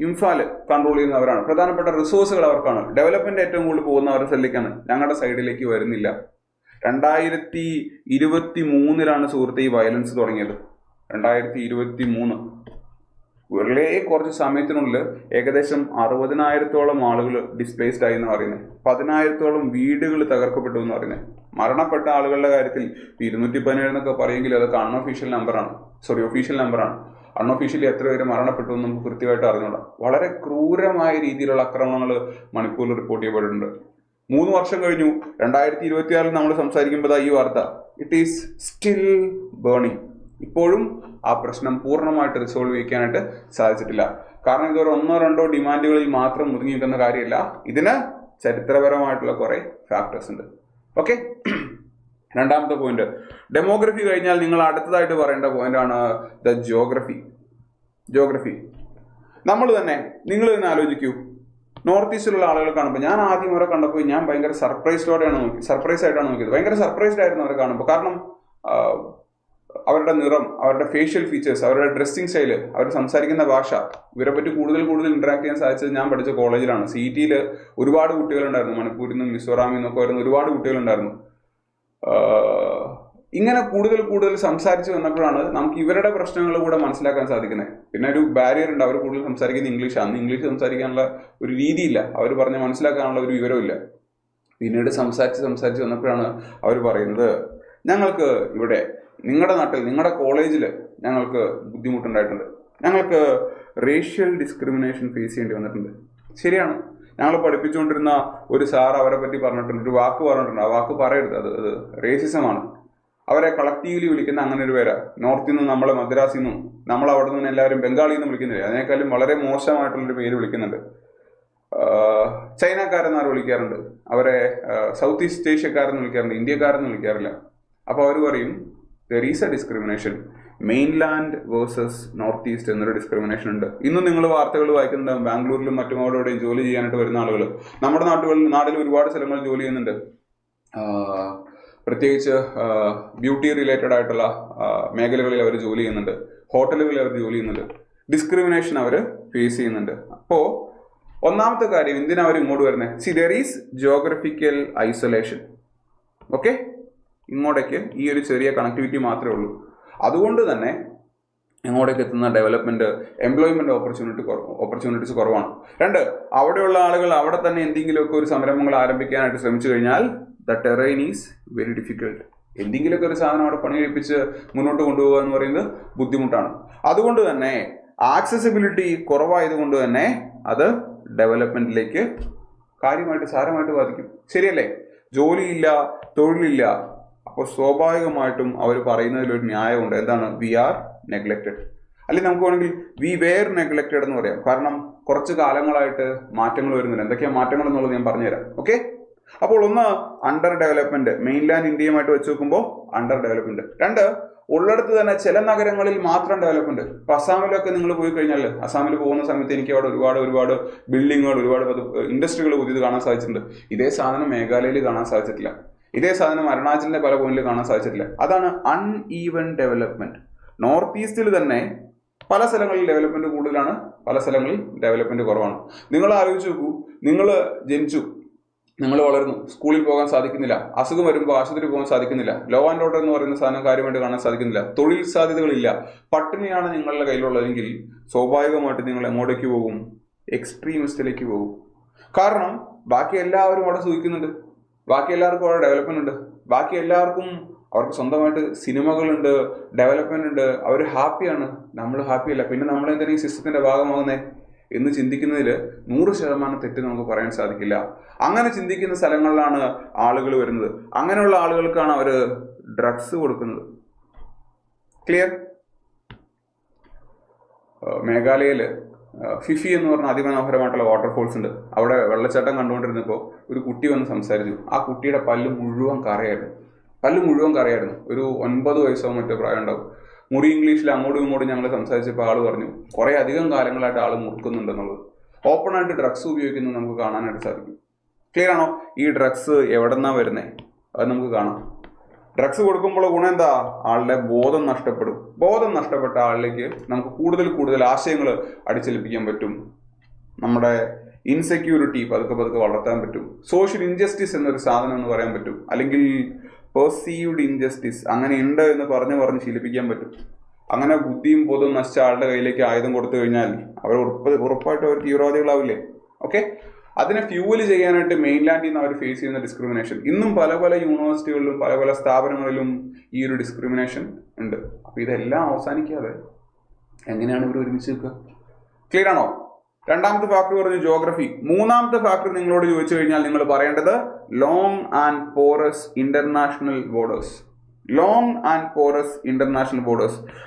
ഇംഫാൽ കൺട്രോൾ ചെയ്യുന്നവരാണ്. പ്രധാനപ്പെട്ട റിസോഴ്സുകൾ അവർക്കാണ്. ഡെവലപ്മെന്റ് ഏറ്റവും കൂടുതൽ പോകുന്ന അവരുടെ സൈഡിലേക്കാണ്, ഞങ്ങളുടെ സൈഡിലേക്ക് വരുന്നില്ല. 2023 സുഹൃത്തെ ഈ വയലൻസ് തുടങ്ങിയത്. 2023 വെറുതെ കുറച്ച് സമയത്തിനുള്ളിൽ ഏകദേശം 60,000-ഓളം ആളുകൾ ഡിസ്പ്ലേസ്ഡ് ആയി എന്ന് പറയുന്നത്. 10,000-ഓളം വീടുകൾ തകർക്കപ്പെട്ടു എന്ന് പറയുന്നത്. മരണപ്പെട്ട ആളുകളുടെ കാര്യത്തിൽ 217 എന്നൊക്കെ പറയുമെങ്കിൽ അതൊക്കെ ഒഫീഷ്യൽ നമ്പറാണ്. അൺഒഫീഷ്യലി എത്ര പേര് മരണപ്പെട്ടു എന്ന് നമുക്ക് കൃത്യമായിട്ട് അറിഞ്ഞൂടാ. വളരെ ക്രൂരമായ രീതിയിലുള്ള ആക്രമണങ്ങൾ മണിപ്പൂരിൽ റിപ്പോർട്ട് ചെയ്യപ്പെട്ടിട്ടുണ്ട്. 3 വർഷം കഴിഞ്ഞു. 2026 നമ്മൾ സംസാരിക്കുമ്പോൾ ഈ വാർത്ത, ഇറ്റ് ഈസ് സ്റ്റിൽ ബേണിംഗ്. ഇപ്പോഴും ആ പ്രശ്നം പൂർണ്ണമായിട്ട് റിസോൾവ് ചെയ്യാനായിട്ട് സാധിച്ചിട്ടില്ല. കാരണം ഇതൊരു 1-2 ഡിമാൻഡുകളിൽ മാത്രം ഒതുങ്ങി നിൽക്കുന്ന കാര്യമല്ല. ഇതിന് ചരിത്രപരമായിട്ടുള്ള കുറെ ഫാക്ടേഴ്സ് ഉണ്ട്. ഓക്കെ, രണ്ടാമത്തെ പോയിന്റ്, ഡെമോഗ്രഫി കഴിഞ്ഞാൽ നിങ്ങൾ അടുത്തതായിട്ട് പറയേണ്ട പോയിന്റാണ് ദ ജിയോഗ്രഫി. നിങ്ങൾ തന്നെ ആലോചിക്കൂ, നോർത്ത് ഈസ്റ്റിലുള്ള ആളുകൾ കാണുമ്പോൾ, ഞാൻ ആദ്യം അവരെ കണ്ടപ്പോൾ ഞാൻ ഭയങ്കര സർപ്രൈസ് ആയിട്ടാണ് നോക്കിയത്. ഭയങ്കര സർപ്രൈസ്ഡ് ആയിരുന്നു അവരെ കാണുമ്പോൾ. കാരണം അവരുടെ നിറം, അവരുടെ ഫേഷ്യൽ ഫീച്ചേഴ്സ്, അവരുടെ ഡ്രസ്സിങ് സ്റ്റൈല്, അവർ സംസാരിക്കുന്ന ഭാഷ, ഇവരെ പറ്റി കൂടുതൽ ഇന്ററാക്ട് ചെയ്യാൻ സാധിച്ചത് ഞാൻ പഠിച്ച കോളേജിലാണ്. CET-യിൽ ഒരുപാട് കുട്ടികളുണ്ടായിരുന്നു. മണിപ്പൂരിൽ നിന്നും മിസോറാമിൽ നിന്നൊക്കെ വരുന്ന ഒരുപാട് കുട്ടികളുണ്ടായിരുന്നു. ഇങ്ങനെ കൂടുതൽ സംസാരിച്ച് വന്നപ്പോഴാണ് നമുക്ക് ഇവരുടെ പ്രശ്നങ്ങൾ കൂടെ മനസ്സിലാക്കാൻ സാധിക്കുന്നത്. പിന്നെ ഒരു ബാരിയർ ഉണ്ട്, അവർ കൂടുതൽ സംസാരിക്കുന്നത് ഇംഗ്ലീഷ്. അന്ന് ഇംഗ്ലീഷ് സംസാരിക്കാനുള്ള ഒരു രീതിയില്ല, അവർ പറഞ്ഞ് മനസ്സിലാക്കാനുള്ള ഒരു വിവരമില്ല. പിന്നീട് സംസാരിച്ച് വന്നപ്പോഴാണ് അവർ പറയുന്നത്, ഞങ്ങൾക്ക് ഇവിടെ നിങ്ങളുടെ നാട്ടിൽ, നിങ്ങളുടെ കോളേജിൽ ഞങ്ങൾക്ക് ബുദ്ധിമുട്ടുണ്ടായിട്ടുണ്ട്, ഞങ്ങൾക്ക് റേഷ്യൽ ഡിസ്ക്രിമിനേഷൻ ഫേസ് ചെയ്യേണ്ടി വന്നിട്ടുണ്ട്. ശരിയാണ്, ഞങ്ങൾ പഠിപ്പിച്ചുകൊണ്ടിരുന്ന ഒരു സാർ അവരെ പറ്റി പറഞ്ഞിട്ടുണ്ട്, ഒരു വാക്ക് പറഞ്ഞിട്ടുണ്ട്. ആ വാക്ക് പറയരുത്, അത് റേസിസമാണ്. അവരെ കളക്റ്റീവ്ലി വിളിക്കുന്ന അങ്ങനെ ഒരു പേരാ. നോർത്തിൽ നിന്നും, നമ്മളെ മദ്രാസിൽ നിന്നും, നമ്മൾ അവിടെ നിന്ന് എല്ലാവരും ബംഗാളിൽ നിന്ന് വിളിക്കുന്നില്ല, അതിനേക്കാളും വളരെ മോശമായിട്ടുള്ളൊരു പേര് വിളിക്കുന്നുണ്ട്. ചൈനക്കാരെന്ന് ആരും വിളിക്കാറുണ്ട്, അവരെ സൗത്ത് ഈസ്റ്റ് ഏഷ്യക്കാരെന്ന് വിളിക്കാറുണ്ട്, ഇന്ത്യക്കാരെന്ന് വിളിക്കാറില്ല. അപ്പോൾ അവർ പറയും there is a discrimination, mainland versus north east എന്നൊരു ഡിസ്ക്രിമിനേഷൻ ഉണ്ട്. ഇന്നും നിങ്ങൾ വാർത്തകൾ വായിക്കുന്നുണ്ടാവും, ബാംഗ്ലൂരിലും മറ്റും അവിടെയും ജോലി ചെയ്യാനായിട്ട് വരുന്ന ആളുകൾ. നമ്മുടെ നാട്ടിൽ ഒരുപാട് സ്ഥലങ്ങളിൽ ജോലി ചെയ്യുന്നുണ്ട്. പ്രത്യേകിച്ച് ബ്യൂട്ടി റിലേറ്റഡ് ആയിട്ടുള്ള മേഖലകളിൽ അവർ ജോലി ചെയ്യുന്നുണ്ട്. ഹോട്ടലുകളിൽ അവർ ജോലി ചെയ്യുന്നുണ്ട്, ഡിസ്ക്രിമിനേഷൻ അവർ ഫേസ് ചെയ്യുന്നുണ്ട്. അപ്പോൾ ഒന്നാമത്തെ കാര്യം എന്തിനാ അവർ ഇങ്ങോട്ട് വരുന്നത്? There is geographical isolation. Okay, ഇങ്ങോട്ടേക്ക് ഈ ഒരു ചെറിയ കണക്ടിവിറ്റി മാത്രമേ ഉള്ളൂ. അതുകൊണ്ട് തന്നെ ഇങ്ങോട്ടേക്ക് എത്തുന്ന ഡെവലപ്മെന്റ്, എംപ്ലോയ്മെന്റ് ഓപ്പർച്യൂണിറ്റീസ് കുറവാണ്. രണ്ട്, അവിടെയുള്ള ആളുകൾ അവിടെ തന്നെ എന്തെങ്കിലുമൊക്കെ ഒരു സംരംഭങ്ങൾ ആരംഭിക്കാനായിട്ട് ശ്രമിച്ചു കഴിഞ്ഞാൽ the terrain is very difficult. എന്തെങ്കിലുമൊക്കെ ഒരു സാധനം അവിടെ പണി കഴിപ്പിച്ച് മുന്നോട്ട് കൊണ്ടുപോകുക എന്ന് പറയുന്നത് ബുദ്ധിമുട്ടാണ്. അതുകൊണ്ട് തന്നെ ആക്സസിബിലിറ്റി കുറവായതുകൊണ്ട് തന്നെ അത് ഡെവലപ്മെന്റിലേക്ക് കാര്യമായിട്ട് സാരമായിട്ട് ബാധിക്കും. ശരിയല്ലേ? ജോലിയില്ല, തൊഴിലില്ല, അപ്പോൾ സ്വാഭാവികമായിട്ടും അവർ പറയുന്നതിലൊരു ന്യായമുണ്ട്. എന്താണ്? We are neglected. അല്ലെങ്കിൽ നമുക്ക് വേണമെങ്കിൽ വി വെയർ നെഗ്ലക്റ്റഡ് എന്ന് പറയാം. കാരണം കുറച്ച് കാലങ്ങളായിട്ട് മാറ്റങ്ങൾ വരുന്നില്ല. എന്തൊക്കെയാണ് മാറ്റങ്ങൾ എന്നുള്ളത് ഞാൻ പറഞ്ഞുതരാം. ഓക്കെ, അപ്പോൾ ഒന്ന് അണ്ടർ ഡെവലപ്മെന്റ്, മെയിൻലാൻഡ് ഇന്ത്യയുമായിട്ട് വെച്ച് നോക്കുമ്പോൾ അണ്ടർ ഡെവലപ്മെന്റ്. രണ്ട്, ഉള്ളിടത്ത് തന്നെ ചില നഗരങ്ങളിൽ മാത്രം ഡെവലപ്മെന്റ്. ഇപ്പൊ അസാമിലൊക്കെ നിങ്ങൾ പോയി കഴിഞ്ഞാൽ, അസാമിൽ പോകുന്ന സമയത്ത് എനിക്ക് അവിടെ ഒരുപാട് ബിൽഡിങ്ങുകൾ, ഒരുപാട് ഇൻഡസ്ട്രികൾ പുതിയത് കാണാൻ സാധിച്ചിട്ടുണ്ട്. ഇതേ സാധനം മേഘാലയയിൽ കാണാൻ സാധിച്ചിട്ടില്ല. ഇതേ സാധനം അരുണാചലിന്റെ പല പോയിന്റിൽ കാണാൻ സാധിച്ചിട്ടില്ല. അതാണ് അൺഈവൻ ഡെവലപ്മെന്റ്. നോർത്ത് ഈസ്റ്റിൽ തന്നെ പല സ്ഥലങ്ങളിൽ ഡെവലപ്മെന്റ് കൂടുതലാണ്, പല സ്ഥലങ്ങളിൽ ഡെവലപ്മെന്റ് കുറവാണ്. നിങ്ങൾ ആലോചിച്ച് നോക്കൂ, നിങ്ങൾ ജനിച്ചു, നിങ്ങൾ വളർന്നു, സ്കൂളിൽ പോകാൻ സാധിക്കുന്നില്ല, അസുഖം വരുമ്പോൾ ആശുപത്രി പോകാൻ സാധിക്കുന്നില്ല, ലോ ആൻഡ് ഓർഡർ എന്ന് പറയുന്ന സാധനം കാര്യമായിട്ട് കാണാൻ സാധിക്കുന്നില്ല, തൊഴിൽ സാധ്യതകളില്ല, പട്ടിണിയാണ് നിങ്ങളുടെ കയ്യിലുള്ളതെങ്കിൽ സ്വാഭാവികമായിട്ട് നിങ്ങൾ എങ്ങോട്ടേക്ക് പോകും? എക്സ്ട്രീമിസ്റ്റിലേക്ക് പോകും. കാരണം ബാക്കി എല്ലാവരും അവിടെ സൂചിക്കുന്നുണ്ട്, ബാക്കി എല്ലാവർക്കും അവിടെ ഡെവലപ്മെന്റ് ഉണ്ട്, ബാക്കി എല്ലാവർക്കും അവർക്ക് സ്വന്തമായിട്ട് സിനിമകളുണ്ട്, ഡെവലപ്മെന്റ് ഉണ്ട്, അവർ ഹാപ്പിയാണ്, നമ്മൾ ഹാപ്പിയല്ല, പിന്നെ നമ്മൾ എന്തെങ്കിലും സിസ്റ്റത്തിന്റെ ഭാഗമാകുന്നേ എന്ന് ചിന്തിക്കുന്നതിൽ 100% തെറ്റ് നമുക്ക് പറയാൻ സാധിക്കില്ല. അങ്ങനെ ചിന്തിക്കുന്ന സ്ഥലങ്ങളിലാണ് ആളുകൾ വരുന്നത്. അങ്ങനെയുള്ള ആളുകൾക്കാണ് അവർ ഡ്രഗ്സ് കൊടുക്കുന്നത്. ക്ലിയർ? മേഘാലയയില് ഫിഫി എന്ന് പറഞ്ഞ അതിമനോഹരമായിട്ടുള്ള വാട്ടർഫോൾസ് ഉണ്ട്. അവിടെ വെള്ളച്ചാട്ടം കണ്ടുകൊണ്ടിരുന്നപ്പോൾ ഒരു കുട്ടി വന്ന് സംസാരിച്ചു. ആ കുട്ടിയുടെ പല്ല് മുഴുവൻ കറയായിരുന്നു. ഒരു 9 വയസ്സോ മറ്റോ പ്രായം ഉണ്ടാവും. മുറി ഇംഗ്ലീഷിൽ അങ്ങോട്ടും ഇങ്ങോട്ടും ഞങ്ങൾ സംസാരിച്ചപ്പോൾ ആൾ പറഞ്ഞു കുറേ അധികം കാലങ്ങളായിട്ട് ആൾ മുറുക്കുന്നുണ്ടെന്നുള്ളത്. ഓപ്പണായിട്ട് ഡ്രഗ്സ് ഉപയോഗിക്കുന്നത് നമുക്ക് കാണാനായിട്ട് സാധിക്കും. ക്ലിയർ ആണോ? ഈ ഡ്രഗ്സ് എവിടെ നിന്നാണ് വരുന്നത്? അത് നമുക്ക് കാണാം. ഡ്രഗ്സ് കൊടുക്കുമ്പോൾ ഗുണം എന്താ? ആളുടെ ബോധം നഷ്ടപ്പെടും. ബോധം നഷ്ടപ്പെട്ട ആളിലേക്ക് നമുക്ക് കൂടുതൽ ആശയങ്ങൾ അടിച്ചേൽപ്പിക്കാൻ പറ്റും. നമ്മുടെ ഇൻസെക്യൂരിറ്റി പതുക്കെ വളർത്താൻ പറ്റും. സോഷ്യൽ ഇൻജസ്റ്റിസ് എന്നൊരു സാധനം എന്ന് പറയാൻ പറ്റും. അല്ലെങ്കിൽ പെർസീവ്ഡ് ഇൻജസ്റ്റിസ് അങ്ങനെ ഉണ്ട് എന്ന് പറഞ്ഞ് ശീലിപ്പിക്കാൻ പറ്റും. അങ്ങനെ ബുദ്ധിയും ബോധവും നശിച്ച ആളുടെ കയ്യിലേക്ക് ആയുധം കൊടുത്തു കഴിഞ്ഞാൽ അവർ ഉറപ്പായിട്ടും അവർ തീവ്രവാദികളാവില്ലേ? ഓക്കെ, അതിനെ ഫ്യൂവൽ ചെയ്യാനായിട്ട് മെയിൻലാൻഡിൽ നിന്ന് അവർ ഫേസ് ചെയ്യുന്ന ഡിസ്ക്രിമിനേഷൻ ഇന്നും പല യൂണിവേഴ്സിറ്റികളിലും പല സ്ഥാപനങ്ങളിലും ഈ ഒരു ഡിസ്ക്രിമിനേഷൻ ഉണ്ട്. അപ്പൊ ഇതെല്ലാം അവസാനിക്കാതെ എങ്ങനെയാണ് ഇവർ ഒരുമിച്ച് നിൽക്കുക? ക്ലിയർ ആണോ? രണ്ടാമത്തെ ഫാക്ടർ പറഞ്ഞു ജോഗ്രഫി. മൂന്നാമത്തെ ഫാക്ടർ നിങ്ങളോട് ചോദിച്ചു കഴിഞ്ഞാൽ നിങ്ങൾ പറയേണ്ടത് long and porous international borders.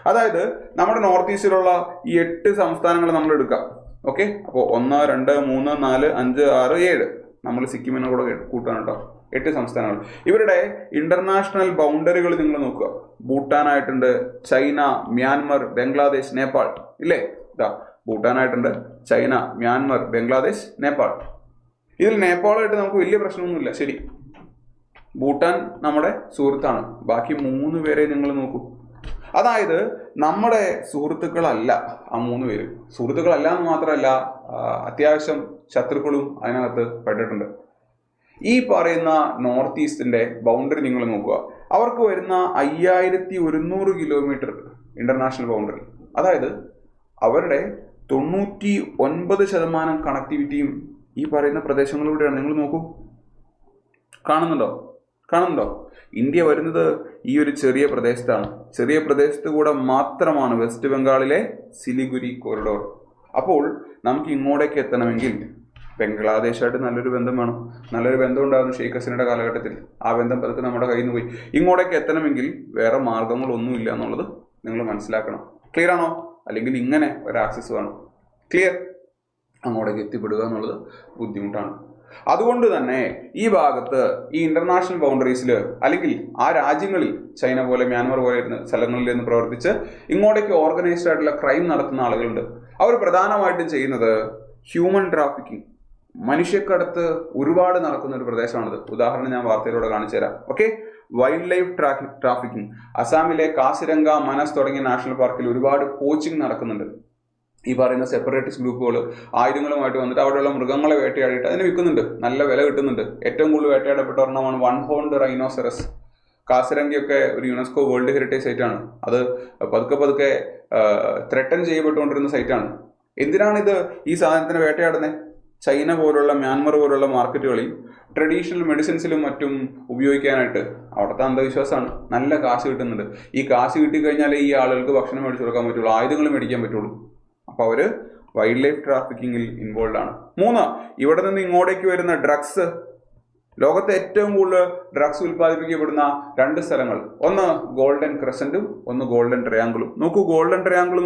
അതായത് നമ്മുടെ നോർത്ത് ഈസ്റ്റിലുള്ള ഈ 8 സംസ്ഥാനങ്ങൾ നമ്മൾ എടുക്കാം. ഓക്കെ, അപ്പോൾ 1, 2, 3, 4, 5, 6, 7 നമ്മൾ സിക്കിമിനെ കൂടെ കൂട്ടാണ് കേട്ടോ. 8 സംസ്ഥാനങ്ങൾ. ഇവരുടെ ഇന്റർനാഷണൽ ബൗണ്ടറികൾ നിങ്ങൾ നോക്കുക. ഭൂട്ടാനായിട്ടുണ്ട്, ചൈന, മ്യാൻമർ, ബംഗ്ലാദേശ്, നേപ്പാൾ. ഇല്ലേ? ഇതാ ഭൂട്ടാനായിട്ടുണ്ട്, ചൈന, മ്യാൻമർ, ബംഗ്ലാദേശ്, നേപ്പാൾ. ഇതിൽ നേപ്പാളായിട്ട് നമുക്ക് വലിയ പ്രശ്നമൊന്നുമില്ല. ശരി, ഭൂട്ടാൻ നമ്മുടെ സുഹൃത്താണ്. ബാക്കി 3 പേരെ നിങ്ങൾ നോക്കൂ. അതായത് നമ്മുടെ സുഹൃത്തുക്കളല്ല ആ 3 പേര്. സുഹൃത്തുക്കളല്ല എന്ന് മാത്രമല്ല, അത്യാവശ്യം ശത്രുക്കളും അതിനകത്ത് പെട്ടിട്ടുണ്ട്. ഈ പറയുന്ന നോർത്ത് ഈസ്റ്റിന്റെ ബൗണ്ടറി നിങ്ങൾ നോക്കുക. അവർക്ക് വരുന്ന 5100 കിലോമീറ്റർ ഇന്റർനാഷണൽ ബൗണ്ടറി. അതായത് അവരുടെ 99% കണക്ടിവിറ്റിയും ഈ പറയുന്ന പ്രദേശങ്ങളിലൂടെയാണ്. നിങ്ങൾ നോക്കൂ, കാണുന്നുണ്ടോ? ഇന്ത്യ വരുന്നത് ഈ ഒരു ചെറിയ പ്രദേശത്താണ്. ചെറിയ പ്രദേശത്ത് കൂടെ മാത്രമാണ് വെസ്റ്റ് ബംഗാളിലെ സിലിഗുരി കോറിഡോർ. അപ്പോൾ നമുക്ക് ഇങ്ങോട്ടേക്ക് എത്തണമെങ്കിൽ ബംഗ്ലാദേശായിട്ട് നല്ലൊരു ബന്ധം വേണം. നല്ലൊരു ബന്ധം ഉണ്ടാകുന്നു ഷെയ്ഖ് ഹസീനയുടെ കാലഘട്ടത്തിൽ. ആ ബന്ധം പതുക്കെ നമ്മുടെ കയ്യിൽ നിന്ന് പോയി. ഇങ്ങോട്ടേക്ക് എത്തണമെങ്കിൽ വേറെ മാർഗങ്ങളൊന്നുമില്ല എന്നുള്ളത് നിങ്ങൾ മനസ്സിലാക്കണം. ക്ലിയർ ആണോ? അല്ലെങ്കിൽ ഇങ്ങനെ ഒരു ആക്സസ് വേണം. ക്ലിയർ? അങ്ങോട്ടേക്ക് എത്തിപ്പെടുക എന്നുള്ളത് ബുദ്ധിമുട്ടാണ്. അതുകൊണ്ട് തന്നെ ഈ ഭാഗത്ത് ഈ ഇന്റർനാഷണൽ ബൗണ്ടറീസിൽ അല്ലെങ്കിൽ ആ രാജ്യങ്ങളിൽ ചൈന പോലെ മ്യാൻമർ പോലെ സ്ഥലങ്ങളിൽ നിന്ന് പ്രവർത്തിച്ച് ഇങ്ങോട്ടേക്ക് ഓർഗനൈസ്ഡ് ആയിട്ടുള്ള ക്രൈം നടത്തുന്ന ആളുകളുണ്ട്. അവർ പ്രധാനമായിട്ടും ചെയ്യുന്നത് ഹ്യൂമൻ ട്രാഫിക്കിംഗ്, മനുഷ്യക്കടത്ത് ഒരുപാട് നടക്കുന്ന ഒരു പ്രദേശമാണിത്. ഉദാഹരണം ഞാൻ വാർത്തയിലൂടെ കാണിച്ചു തരാം. Okay, wild life trafficking. അസാമിലെ കാസിരംഗ, മനസ് തുടങ്ങിയ നാഷണൽ പാർക്കിൽ ഒരുപാട് പോച്ചിങ് നടക്കുന്നുണ്ട്. ഈ പറയുന്ന സെപ്പറേറ്റിസ്റ്റ് ഗ്രൂപ്പുകൾ ആയുധങ്ങളുമായിട്ട് വന്നിട്ട് അവിടെയുള്ള മൃഗങ്ങളെ വേട്ടയാടിയിട്ട് അതിന് വിൽക്കുന്നുണ്ട്, നല്ല വില കിട്ടുന്നുണ്ട്. ഏറ്റവും കൂടുതൽ വേട്ടയാടപ്പെട്ട ഒരെണ്ണമാണ് വൺ ഹോൺഡ് റൈനോസറസ്. കാസിരംഗയൊക്കെ ഒരു യുനെസ്കോ വേൾഡ് ഹെറിറ്റേജ് സൈറ്റാണ്. അത് പതുക്കെ ത്രെട്ടൻ ചെയ്യപ്പെട്ടുകൊണ്ടിരുന്ന സൈറ്റാണ്. എന്തിനാണിത് ഈ സാധനത്തിന് വേട്ടയാടുന്നത്? ചൈന പോലുള്ള, മ്യാൻമർ പോലുള്ള മാർക്കറ്റുകളിൽ ട്രഡീഷണൽ മെഡിസിൻസിലും മറ്റും ഉപയോഗിക്കാനായിട്ട് അവിടുത്തെ അന്ധവിശ്വാസമാണ്. നല്ല കാശ് കിട്ടുന്നുണ്ട്. ഈ കാശ് കിട്ടിക്കഴിഞ്ഞാലേ ഈ ആളുകൾക്ക് ഭക്ഷണം മേടിച്ചു കൊടുക്കാൻ പറ്റുള്ളൂ, ആയുധങ്ങൾ മേടിക്കാൻ പറ്റുള്ളൂ. അപ്പോൾ അവർ വൈൽഡ് ലൈഫ് ട്രാഫിക്കിങ്ങിൽ ഇൻവോൾവ് ആണ്. 3, ഇവിടെ നിന്ന് ഇങ്ങോട്ടേക്ക് വരുന്ന ഡ്രഗ്സ്. ലോകത്തെ ഏറ്റവും കൂടുതൽ ഡ്രഗ്സ് ഉൽപ്പാദിപ്പിക്കപ്പെടുന്ന 2 സ്ഥലങ്ങൾ, ഒന്ന് ഗോൾഡൻ ക്രസന്റും ഒന്ന് ഗോൾഡൻ ട്രയാങ്കിളും. നോക്കൂ, ഗോൾഡൻ ട്രയാങ്കിൾ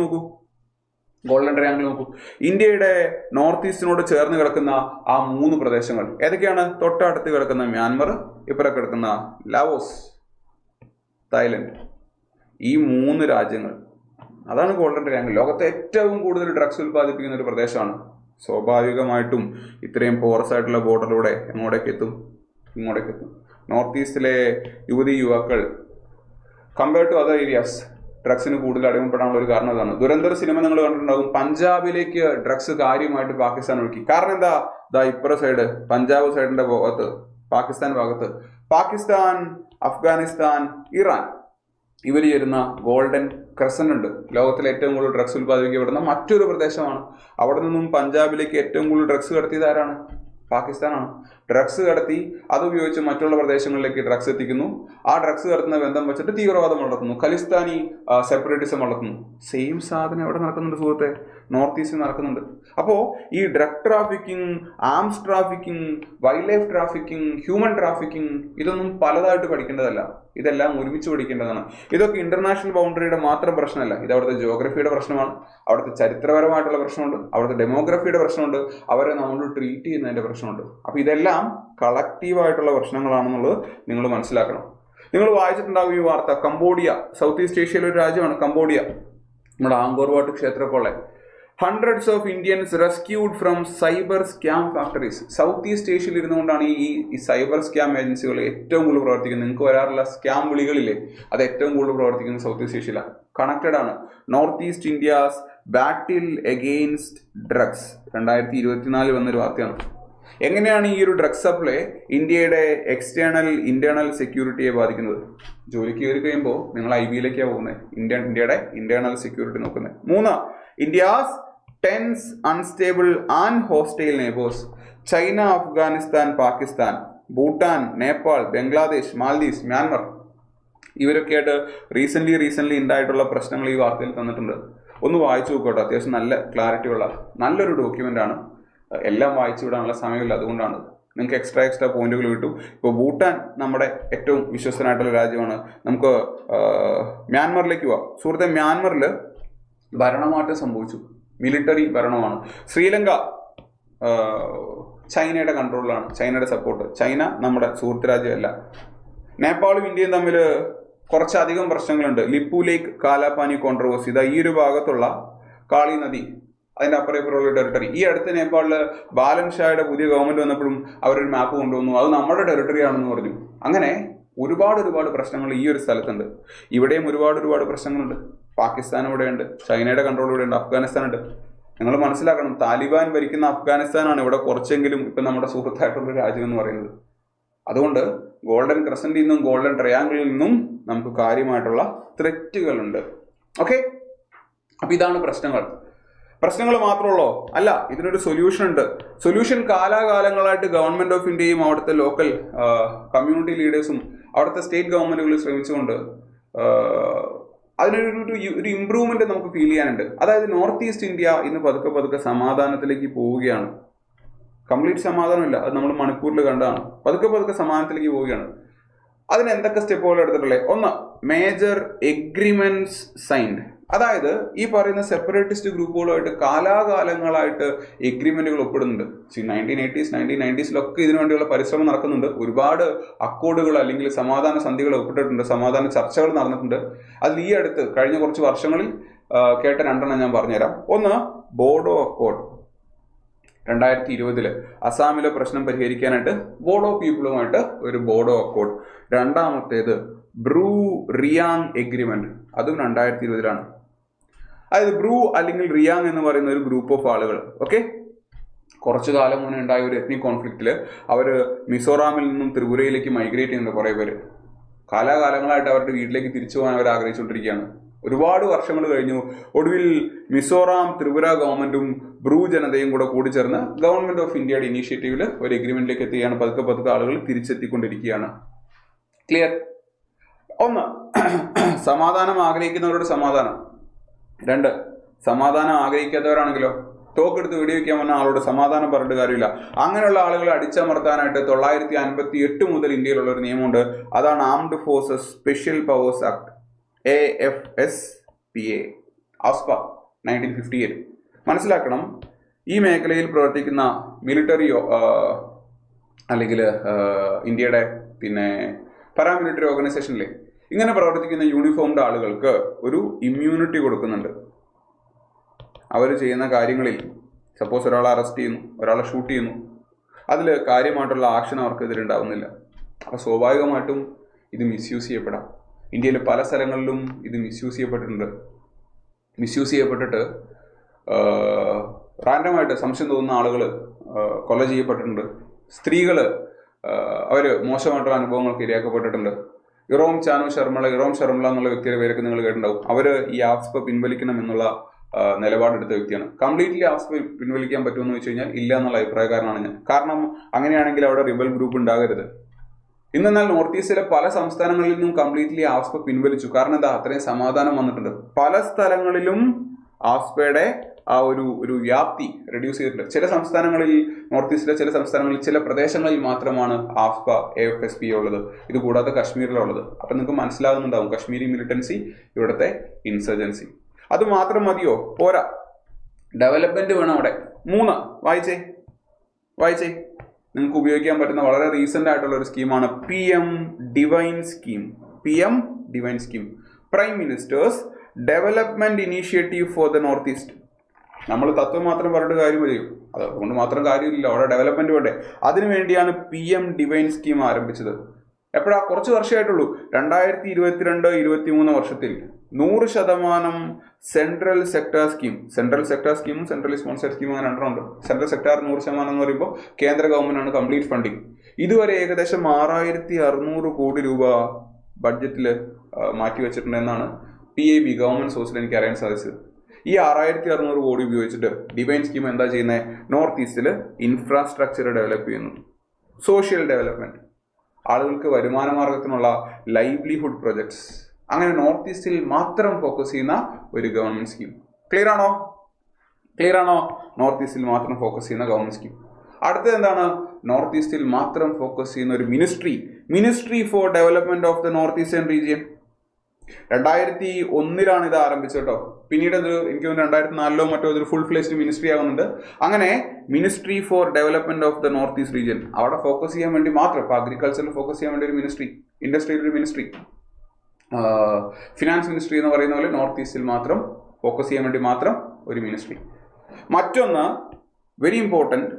നോക്കൂ. ഇന്ത്യയുടെ നോർത്ത് ഈസ്റ്റിനോട് ചേർന്ന് കിടക്കുന്ന ആ 3 പ്രദേശങ്ങൾ ഏതൊക്കെയാണ്? തൊട്ടടുത്ത് കിടക്കുന്ന മ്യാൻമർ, ഇപ്പുറം കിടക്കുന്ന ലാവോസ്, തായ്ലൻഡ്. ഈ 3 രാജ്യങ്ങൾ, അതാണ് ഗോൾഡൻ ട്രയാങ്കിൾ. ലോകത്തെ ഏറ്റവും കൂടുതൽ ഡ്രഗ്സ് ഉൽപ്പാദിപ്പിക്കുന്ന ഒരു പ്രദേശമാണ്. സ്വാഭാവികമായിട്ടും ഇത്രയും പോറസ് ആയിട്ടുള്ള ബോർഡറിലൂടെ ഇങ്ങോട്ടേക്ക് എത്തും. നോർത്ത് ഈസ്റ്റിലെ യുവാക്കൾ കമ്പയർഡ് ടു അതർ ഏരിയാസ് ഡ്രഗ്സിന് കൂടുതൽ അടിമപ്പെടാനുള്ള ഒരു കാരണം അതാണ്. ദുരന്തർ സിനിമ നിങ്ങൾ കണ്ടിട്ടുണ്ടാകും. പഞ്ചാബിലേക്ക് ഡ്രഗ്സ് കാര്യമായിട്ട് പാകിസ്ഥാൻ ഒഴുക്കി. കാരണം എന്താ? ഇപ്പുറ സൈഡ്, പഞ്ചാബ് സൈഡിന്റെ ഭാഗത്ത്, പാകിസ്ഥാൻ, അഫ്ഗാനിസ്ഥാൻ, ഇറാൻ ഇവർ ചേരുന്ന ഗോൾഡൻ ക്രസന്റ് ഉണ്ട്. ലോകത്തിലെ ഏറ്റവും കൂടുതൽ ഡ്രഗ്സ് ഉൽപ്പാദിപ്പിക്കപ്പെടുന്ന മറ്റൊരു പ്രദേശമാണ്. അവിടെ നിന്നും പഞ്ചാബിലേക്ക് ഏറ്റവും കൂടുതൽ ഡ്രഗ്സ് കടത്തിയത് ആരാണ്? പാകിസ്ഥാനാണ്. ഡ്രഗ്സ് കടത്തി അതുപയോഗിച്ച് മറ്റുള്ള പ്രദേശങ്ങളിലേക്ക് ഡ്രഗ്സ് എത്തിക്കുന്നു. ആ ഡ്രഗ്സ് കടത്തുന്ന ബന്ധം വെച്ചിട്ട് തീവ്രവാദം വളർത്തുന്നു, ഖലിസ്ഥാനി സെപ്പറേറ്റിസം വളർത്തുന്നു. സെയിം സാധനം എവിടെ നടക്കുന്നുണ്ട് സുഹൃത്തെ? നോർത്ത് ഈസ്റ്റിൽ നടക്കുന്നുണ്ട്. അപ്പോൾ ഈ drug trafficking, arms trafficking, wild life trafficking, human trafficking, ഇതൊന്നും പലതായിട്ട് പഠിക്കേണ്ടതല്ല, ഇതെല്ലാം ഒരുമിച്ച് പഠിക്കേണ്ടതാണ്. ഇതൊക്കെ ഇന്റർനാഷണൽ ബൗണ്ടറിയുടെ മാത്രം പ്രശ്നമല്ല. ഇത് അവിടുത്തെ ജിയോഗ്രഫിയുടെ പ്രശ്നമാണ്, അവിടുത്തെ ചരിത്രപരമായിട്ടുള്ള പ്രശ്നമുണ്ട്, അവിടുത്തെ ഡെമോഗ്രഫിയുടെ പ്രശ്നമുണ്ട്, അവരെ നമ്മൾ ട്രീറ്റ് ചെയ്യുന്നതിന്റെ പ്രശ്നമുണ്ട്. അപ്പോൾ ഇതെല്ലാം കളക്റ്റീവായിട്ടുള്ള പ്രശ്നങ്ങളാണെന്നുള്ളത് നിങ്ങൾ മനസ്സിലാക്കണം. നിങ്ങൾ വായിച്ചിട്ടുണ്ടാകും ഈ വാർത്ത. കംബോഡിയ, സൗത്ത് ഈസ്റ്റ് ഏഷ്യയിലെ ഒരു രാജ്യമാണ് കംബോഡിയ. നമ്മുടെ ആങ്കോർ വാട്ട് ക്ഷേത്രക്കൊള്ളെ. Hundreds of Indians rescued from cyber scam factories. South east ഏഷ്യയിൽ ഇരുന്നുകൊണ്ടാണ് ഈ സൈബർ സ്കാം ഏജൻസികൾ ഏറ്റവും കൂടുതൽ പ്രവർത്തിക്കുന്നത്. നിങ്ങൾക്ക് വരാറുള്ള സ്കാം വിളികളില്ലേ, അത് ഏറ്റവും കൂടുതൽ പ്രവർത്തിക്കുന്നത് സൗത്ത് ഈസ്റ്റ് ഏഷ്യയിലാണ്. കണക്റ്റഡ് ആണ്. നോർത്ത് ഈസ്റ്റ് ഇന്ത്യാസ് ബാറ്റിൽ എഗെയിൻസ്റ്റ് ഡ്രഗ്സ് 2024 വന്നൊരു വാർത്തയാണ്. എങ്ങനെയാണ് ഈ ഒരു ഡ്രഗ് സപ്ലൈ ഇന്ത്യയുടെ ഇന്റേണൽ സെക്യൂരിറ്റിയെ ബാധിക്കുന്നത്? ജോലിക്ക് കയറി കഴിയുമ്പോൾ നിങ്ങൾ IB-യിലേക്കാണ് പോകുന്നത്, ഇന്ത്യയുടെ ഇന്റേണൽ സെക്യൂരിറ്റി നോക്കുന്നത്. 3, India's tense unstable and hostile neighbours. China, Afghanistan, Pakistan, Bhutan, Nepal, Bangladesh, Maldives, Myanmar ഇവരൊക്കെയായിട്ട് റീസെന്റ് ഉണ്ടായിട്ടുള്ള പ്രശ്നങ്ങൾ ഈ വാർത്തയിൽ തന്നിട്ടുണ്ട്. ഒന്ന് വായിച്ചു നോക്കട്ടെ. അത്യാവശ്യം നല്ല ക്ലാരിറ്റി ഉള്ള നല്ലൊരു ഡോക്യുമെന്റ് ആണ്. എല്ലാം വായിച്ചു വിടാനുള്ള സമയമില്ല, അതുകൊണ്ടാണ്. നിങ്ങൾക്ക് എക്സ്ട്രാ പോയിന്റുകൾ കിട്ടും. ഇപ്പോൾ ഭൂട്ടാൻ നമ്മുടെ ഏറ്റവും വിശ്വസനായിട്ടുള്ള രാജ്യമാണ്. നമുക്ക് മ്യാൻമറിലേക്ക് പോവാം. സുഹൃത്തെ, മ്യാൻമറിൽ ഭരണമാറ്റം സംഭവിച്ചു, മിലിറ്ററി ഭരണമാണ്. ശ്രീലങ്ക ചൈനയുടെ കൺട്രോളിലാണ്, ചൈനയുടെ സപ്പോർട്ട്. ചൈന നമ്മുടെ സുഹൃത്ത് രാജ്യമല്ല. നേപ്പാളും ഇന്ത്യയും തമ്മിൽ കുറച്ചധികം പ്രശ്നങ്ങളുണ്ട്. ലിപ്പു ലേക്ക് കാലാപാനി കോൺട്രവേഴ്സി. ഇതാ ഈ ഒരു ഭാഗത്തുള്ള കാളി നദി, അതിൻ്റെ അപ്പുറമുള്ള ടെറിട്ടറി. ഈ അടുത്ത് നേപ്പാളിൽ ബാലൻ ഷായുടെ പുതിയ ഗവൺമെന്റ് വന്നപ്പോഴും അവരൊരു മാപ്പ് കൊണ്ടുവന്നു, അത് നമ്മുടെ ടെറിട്ടറി ആണെന്ന് പറഞ്ഞു. അങ്ങനെ ഒരുപാട് പ്രശ്നങ്ങൾ ഈ ഒരു സ്ഥലത്തുണ്ട്. ഇവിടെയും ഒരുപാട് പ്രശ്നങ്ങളുണ്ട്. പാകിസ്ഥാൻ ഇവിടെയുണ്ട്, ചൈനയുടെ കൺട്രോൾ ഇവിടെയുണ്ട്, അഫ്ഗാനിസ്ഥാൻ ഉണ്ട്. നിങ്ങൾ മനസ്സിലാക്കണം, താലിബാൻ ഭരിക്കുന്ന അഫ്ഗാനിസ്ഥാനാണ് ഇവിടെ കുറച്ചെങ്കിലും ഇപ്പം നമ്മുടെ സുഹൃത്തായിട്ടുള്ള രാജ്യം എന്ന് പറയുന്നത്. അതുകൊണ്ട് ഗോൾഡൻ ക്രസന്റിൽ നിന്നും ഗോൾഡൻ ട്രയാങ്കിളിൽ നിന്നും നമുക്ക് കാര്യമായിട്ടുള്ള ത്രെറ്റുകളുണ്ട്. ഓക്കെ, അപ്പം ഇതാണ് പ്രശ്നങ്ങൾ മാത്രമുള്ളോ? അല്ല, ഇതിനൊരു സൊല്യൂഷൻ ഉണ്ട്. സൊല്യൂഷൻ കാലാകാലങ്ങളായിട്ട് ഗവൺമെന്റ് ഓഫ് ഇന്ത്യയും അവിടുത്തെ ലോക്കൽ കമ്മ്യൂണിറ്റി ലീഡേഴ്സും അവിടുത്തെ സ്റ്റേറ്റ് ഗവൺമെന്റുകൾ ശ്രമിച്ചുകൊണ്ട് അതിനൊരു ഇമ്പ്രൂവ്മെന്റ് നമുക്ക് ഫീൽ ചെയ്യാനുണ്ട്. അതായത് നോർത്ത് ഈസ്റ്റ് ഇന്ത്യ ഇന്ന് പതുക്കെ സമാധാനത്തിലേക്ക് പോവുകയാണ്. കംപ്ലീറ്റ് സമാധാനമില്ല, അത് നമ്മൾ മണിപ്പൂരിൽ കണ്ടതാണ്. പതുക്കെ സമാധാനത്തിലേക്ക് പോവുകയാണ്. അതിന് എന്തൊക്കെ സ്റ്റെപ്പുകൾ എടുത്തിട്ടുള്ളത്? 1, മേജർ എഗ്രിമെന്റ്സ് സൈൻഡ്. അതായത് ഈ പറയുന്ന സെപ്പറേറ്റിസ്റ്റ് ഗ്രൂപ്പുകളുമായിട്ട് കാലാകാലങ്ങളായിട്ട് എഗ്രിമെന്റുകൾ ഒപ്പിടുന്നുണ്ട്. 1980s ഇതിനു വേണ്ടിയുള്ള പരിശ്രമം നടക്കുന്നുണ്ട്. ഒരുപാട് അക്കോർഡുകൾ അല്ലെങ്കിൽ സമാധാന സന്ധികൾ ഒപ്പിട്ടിട്ടുണ്ട്, സമാധാന ചർച്ചകൾ നടന്നിട്ടുണ്ട്. അതിൽ ഈ അടുത്ത് കഴിഞ്ഞ കുറച്ച് വർഷങ്ങളിൽ കേട്ട 2 ഞാൻ പറഞ്ഞുതരാം. 1, ബോഡോ അക്കോർഡ്. 2020 അസാമിലെ പ്രശ്നം പരിഹരിക്കാനായിട്ട് ബോഡോ പീപ്പിളുമായിട്ട് ഒരു ബോഡോ അക്കോർഡ്. രണ്ടാമത്തേത് ബ്രൂ റിയാങ് എഗ്രിമെന്റ്, അതും 2020. അതായത് ബ്രൂ അല്ലെങ്കിൽ റിയാങ് എന്ന് പറയുന്ന ഒരു ഗ്രൂപ്പ് ഓഫ് ആളുകൾ, ഓക്കെ, കുറച്ചു കാലം മുന്നേ ഉണ്ടായ ഒരു എത്നിക് കോൺഫ്ലിക്റ്റിൽ അവർ മിസോറാമിൽ നിന്നും ത്രിപുരയിലേക്ക് മൈഗ്രേറ്റ് ചെയ്യുന്നുണ്ട്. കുറേ പേര് കാലാകാലങ്ങളായിട്ട് അവരുടെ വീട്ടിലേക്ക് തിരിച്ചു പോകാൻ അവർ ആഗ്രഹിച്ചുകൊണ്ടിരിക്കുകയാണ്. ഒരുപാട് വർഷങ്ങൾ കഴിഞ്ഞു. ഒടുവിൽ മിസോറാം ത്രിപുര ഗവൺമെന്റും ബ്രൂ ജനതയും കൂടെ കൂടിച്ചേർന്ന് ഗവൺമെന്റ് ഓഫ് ഇന്ത്യയുടെ ഇനീഷ്യേറ്റീവിൽ ഒരു എഗ്രിമെന്റിലേക്ക് എത്തുകയാണ്. പതുക്കെ പതുക്കെ ആളുകൾ തിരിച്ചെത്തിക്കൊണ്ടിരിക്കുകയാണ്. ക്ലിയർ? ഒന്ന്, സമാധാനം ആഗ്രഹിക്കുന്നവരോട് സമാധാനം. രണ്ട്, സമാധാനം ആഗ്രഹിക്കാത്തവരാണെങ്കിലോ തോക്കെടുത്ത് വെടിവെക്കാൻ വന്ന ആളോട് സമാധാനം പറഞ്ഞിട്ട് കാര്യമില്ല. അങ്ങനെയുള്ള ആളുകളെ അടിച്ചമർത്താനായിട്ട് 958 മുതൽ ഇന്ത്യയിലുള്ള ഒരു നിയമമുണ്ട്. അതാണ് armed forces special powers act, AFSPA, ആസ്പ 1958. മനസ്സിലാക്കണം, ഈ മേഖലയിൽ പ്രവർത്തിക്കുന്ന മിലിറ്ററിയോ അല്ലെങ്കിൽ ഇന്ത്യയുടെ പാരാമിലിറ്ററി ഓർഗനൈസേഷനിലെ ഇങ്ങനെ പ്രവർത്തിക്കുന്ന യൂണിഫോംഡ് ആളുകൾക്ക് ഒരു ഇമ്മ്യൂണിറ്റി കൊടുക്കുന്നുണ്ട്. അവർ ചെയ്യുന്ന കാര്യങ്ങളിൽ സപ്പോസ് ഒരാളെ അറസ്റ്റ് ചെയ്യുന്നു, ഒരാളെ ഷൂട്ട് ചെയ്യുന്നു, അതിൽ കാര്യമായിട്ടുള്ള ആക്ഷൻ അവർക്കെതിരെ ഉണ്ടാവുന്നില്ല. അപ്പോൾ സ്വാഭാവികമായിട്ടും ഇത് മിസ്യൂസ് ചെയ്യപ്പെടാം. ഇന്ത്യയിൽ പല സ്ഥലങ്ങളിലും ഇത് മിസ്യൂസ് ചെയ്യപ്പെട്ടിട്ട് റാൻഡമായിട്ട് സംശയം തോന്നുന്ന ആളുകൾ കൊല ചെയ്യപ്പെട്ടിട്ടുണ്ട്. സ്ത്രീകൾ അവർ മോശമായിട്ടുള്ള അനുഭവങ്ങൾക്ക് ഇരയാക്കപ്പെട്ടിട്ടുണ്ട്. ഇറോം ശർമ്മള എന്നുള്ള വ്യക്തിയുടെ പേരൊക്കെ നിങ്ങൾ കേട്ടിട്ടുണ്ടാവും. അവർ ഈ ആസ്പ പിൻവലിക്കണം എന്നുള്ള നിലപാടെടുത്ത വ്യക്തിയാണ്. കംപ്ലീറ്റ്ലി ആസ്പ പിൻവലിക്കാൻ പറ്റുമെന്ന് വെച്ച് കഴിഞ്ഞാൽ ഇല്ല എന്നുള്ള അഭിപ്രായക്കാരനാണ് ഞാൻ. കാരണം അങ്ങനെയാണെങ്കിൽ അവിടെ റിബൽ ഗ്രൂപ്പ് ഉണ്ടാകരുത്. ഇന്നെന്നാൽ നോർത്ത് ഈസ്റ്റിലെ പല സംസ്ഥാനങ്ങളിൽ നിന്നും കംപ്ലീറ്റ്ലി ആസ്പ പിൻവലിച്ചു. കാരണം എന്താ, അത്രയും സമാധാനം വന്നിട്ടുണ്ട്. പല സ്ഥലങ്ങളിലും ആസ്പയുടെ ആ ഒരു വ്യാപ്തി റെഡ്യൂസ് ചെയ്തിട്ടുണ്ട്. ചില സംസ്ഥാനങ്ങളിൽ, നോർത്ത് ഈസ്റ്റിലെ ചില സംസ്ഥാനങ്ങളിൽ, ചില പ്രദേശങ്ങളിൽ മാത്രമാണ് ആസ്പ AFSPA ഉള്ളത്. ഇത് കൂടാതെ കശ്മീരിലുള്ളത്. അപ്പം നിങ്ങൾക്ക് മനസ്സിലാകുന്നുണ്ടാവും കശ്മീരി മിലിറ്റൻസി, ഇവിടുത്തെ ഇൻസർജൻസി. അത് മാത്രം മതിയോ? പോരാ, ഡെവലപ്മെന്റ് വേണം അവിടെ. 3 വായിച്ചേ നിങ്ങൾക്ക് ഉപയോഗിക്കാൻ പറ്റുന്ന വളരെ റീസെന്റ് ആയിട്ടുള്ള ഒരു സ്കീമാണ് PM divine scheme, prime ministers development initiative for the north east. നമ്മൾ തത്വം മാത്രം പറഞ്ഞിട്ട് കാര്യം മതിയോ? അതുകൊണ്ട് മാത്രം കാര്യമില്ല, അവിടെ ഡെവലപ്മെന്റ് വേണ്ടേ. അതിനുവേണ്ടിയാണ് PM ഡിവൈൻ സ്കീം ആരംഭിച്ചത്. എപ്പോഴാ? കുറച്ച് വർഷമായിട്ടുള്ളൂ. 2022-23 വർഷത്തിൽ 100% സെൻട്രൽ സെക്ടർ സ്കീമും സെൻട്രലി സ്പോൺസേഡ് സ്കീമും അങ്ങനെ രണ്ടെണ്ണമുണ്ട്. സെൻട്രൽ സെക്ടർ 100% എന്ന് പറയുമ്പോൾ കേന്ദ്ര ഗവൺമെന്റാണ് കംപ്ലീറ്റ് ഫണ്ടിങ്. ഇതുവരെ ഏകദേശം 6600 കോടി രൂപ ബഡ്ജറ്റിൽ മാറ്റിവെച്ചിട്ടുണ്ടെന്നാണ് PIB ഗവൺമെന്റ് സോഴ്സിൽ എനിക്ക് അറിയാൻ സാധിച്ചത്. ഈ 6600 കോടി ഉപയോഗിച്ചിട്ട് ഡിവൈൻ സ്കീം എന്താ ചെയ്യുന്നത്? നോർത്ത് ഈസ്റ്റിൽ ഇൻഫ്രാസ്ട്രക്ചർ ഡെവലപ്പ് ചെയ്യുന്നു, സോഷ്യൽ ഡെവലപ്മെന്റ്, ആളുകൾക്ക് വരുമാന മാർഗത്തിനുള്ള ലൈവ്ലിഹുഡ് പ്രൊജക്ട്സ്. അങ്ങനെ നോർത്ത് ഈസ്റ്റിൽ മാത്രം ഫോക്കസ് ചെയ്യുന്ന ഒരു ഗവൺമെന്റ് സ്കീം. ക്ലിയർ ആണോ? നോർത്ത് ഈസ്റ്റിൽ മാത്രം ഫോക്കസ് ചെയ്യുന്ന ഗവൺമെന്റ് സ്കീം. അടുത്തത് എന്താണ്? നോർത്ത് ഈസ്റ്റിൽ മാത്രം ഫോക്കസ് ചെയ്യുന്ന ഒരു ministry for development of the north eastern region. 2001 ഇത് ആരംഭിച്ചത് കേട്ടോ. പിന്നീട് അത് എനിക്ക് 2004 മറ്റോ ഇതൊരു ഫുൾ ഫ്ലെജ്ഡ് മിനിസ്ട്രി ആകുന്നുണ്ട്. അങ്ങനെ ministry for development of the north east region, അവിടെ ഫോക്കസ് ചെയ്യാൻ വേണ്ടി മാത്രം, ഇപ്പോൾ അഗ്രികൾച്ചറിൽ ഫോക്കസ് ചെയ്യാൻ വേണ്ടി ഒരു മിനിസ്ട്രി, ഇൻഡസ്ട്രിയിൽ ഒരു മിനിസ്ട്രി, ഫിനാൻസ് മിനിസ്ട്രി എന്ന് പറയുന്ന പോലെ നോർത്ത് ഈസ്റ്റിൽ മാത്രം ഫോക്കസ് ചെയ്യാൻ വേണ്ടി മാത്രം ഒരു മിനിസ്ട്രി. മറ്റൊന്ന് very important,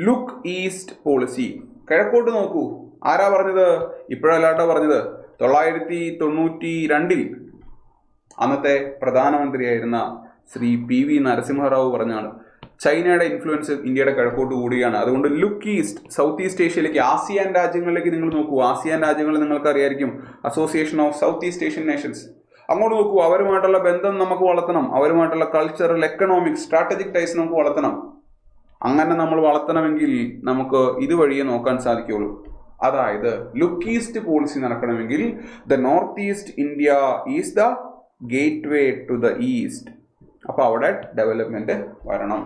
look east policy. കിഴക്കോട്ട് നോക്കൂ. ആരാ പറഞ്ഞത്? ഇപ്പോഴല്ലാട്ടോ പറഞ്ഞത്. 1992 അന്നത്തെ പ്രധാനമന്ത്രിയായിരുന്ന ശ്രീ PV നരസിംഹറാവു പറഞ്ഞാണ് ചൈനയുടെ ഇൻഫ്ലുവൻസ് ഇന്ത്യയുടെ കിഴക്കോട്ട് കൂടിയാണ്. അതുകൊണ്ട് ലുക്ക് ഈസ്റ്റ്, സൗത്ത് ഈസ്റ്റ് ഏഷ്യയിലേക്ക്, ആസിയാൻ രാജ്യങ്ങളിലേക്ക് നിങ്ങൾ നോക്കൂ. ആസിയാൻ രാജ്യങ്ങൾ നിങ്ങൾക്ക് അറിയായിരിക്കും, association of south east Asian nations. അങ്ങോട്ട് നോക്കൂ. അവരുമായിട്ടുള്ള ബന്ധം നമുക്ക് വളർത്തണം. അവരുമായിട്ടുള്ള കൾച്ചറൽ, എക്കണോമിക്, സ്ട്രാറ്റജിക് ടൈസ് നമുക്ക് വളർത്തണം. അങ്ങനെ നമ്മൾ വളർത്തണമെങ്കിൽ നമുക്ക് ഇതുവഴിയേ നോക്കാൻ സാധിക്കുകയുള്ളൂ. അതായത് ലുക്ക് ഈസ്റ്റ് പോളിസി നടക്കണമെങ്കിൽ the north east India is the gateway to the east. അപ്പോൾ അവിടെ ഡെവലപ്മെന്റ് വരണം.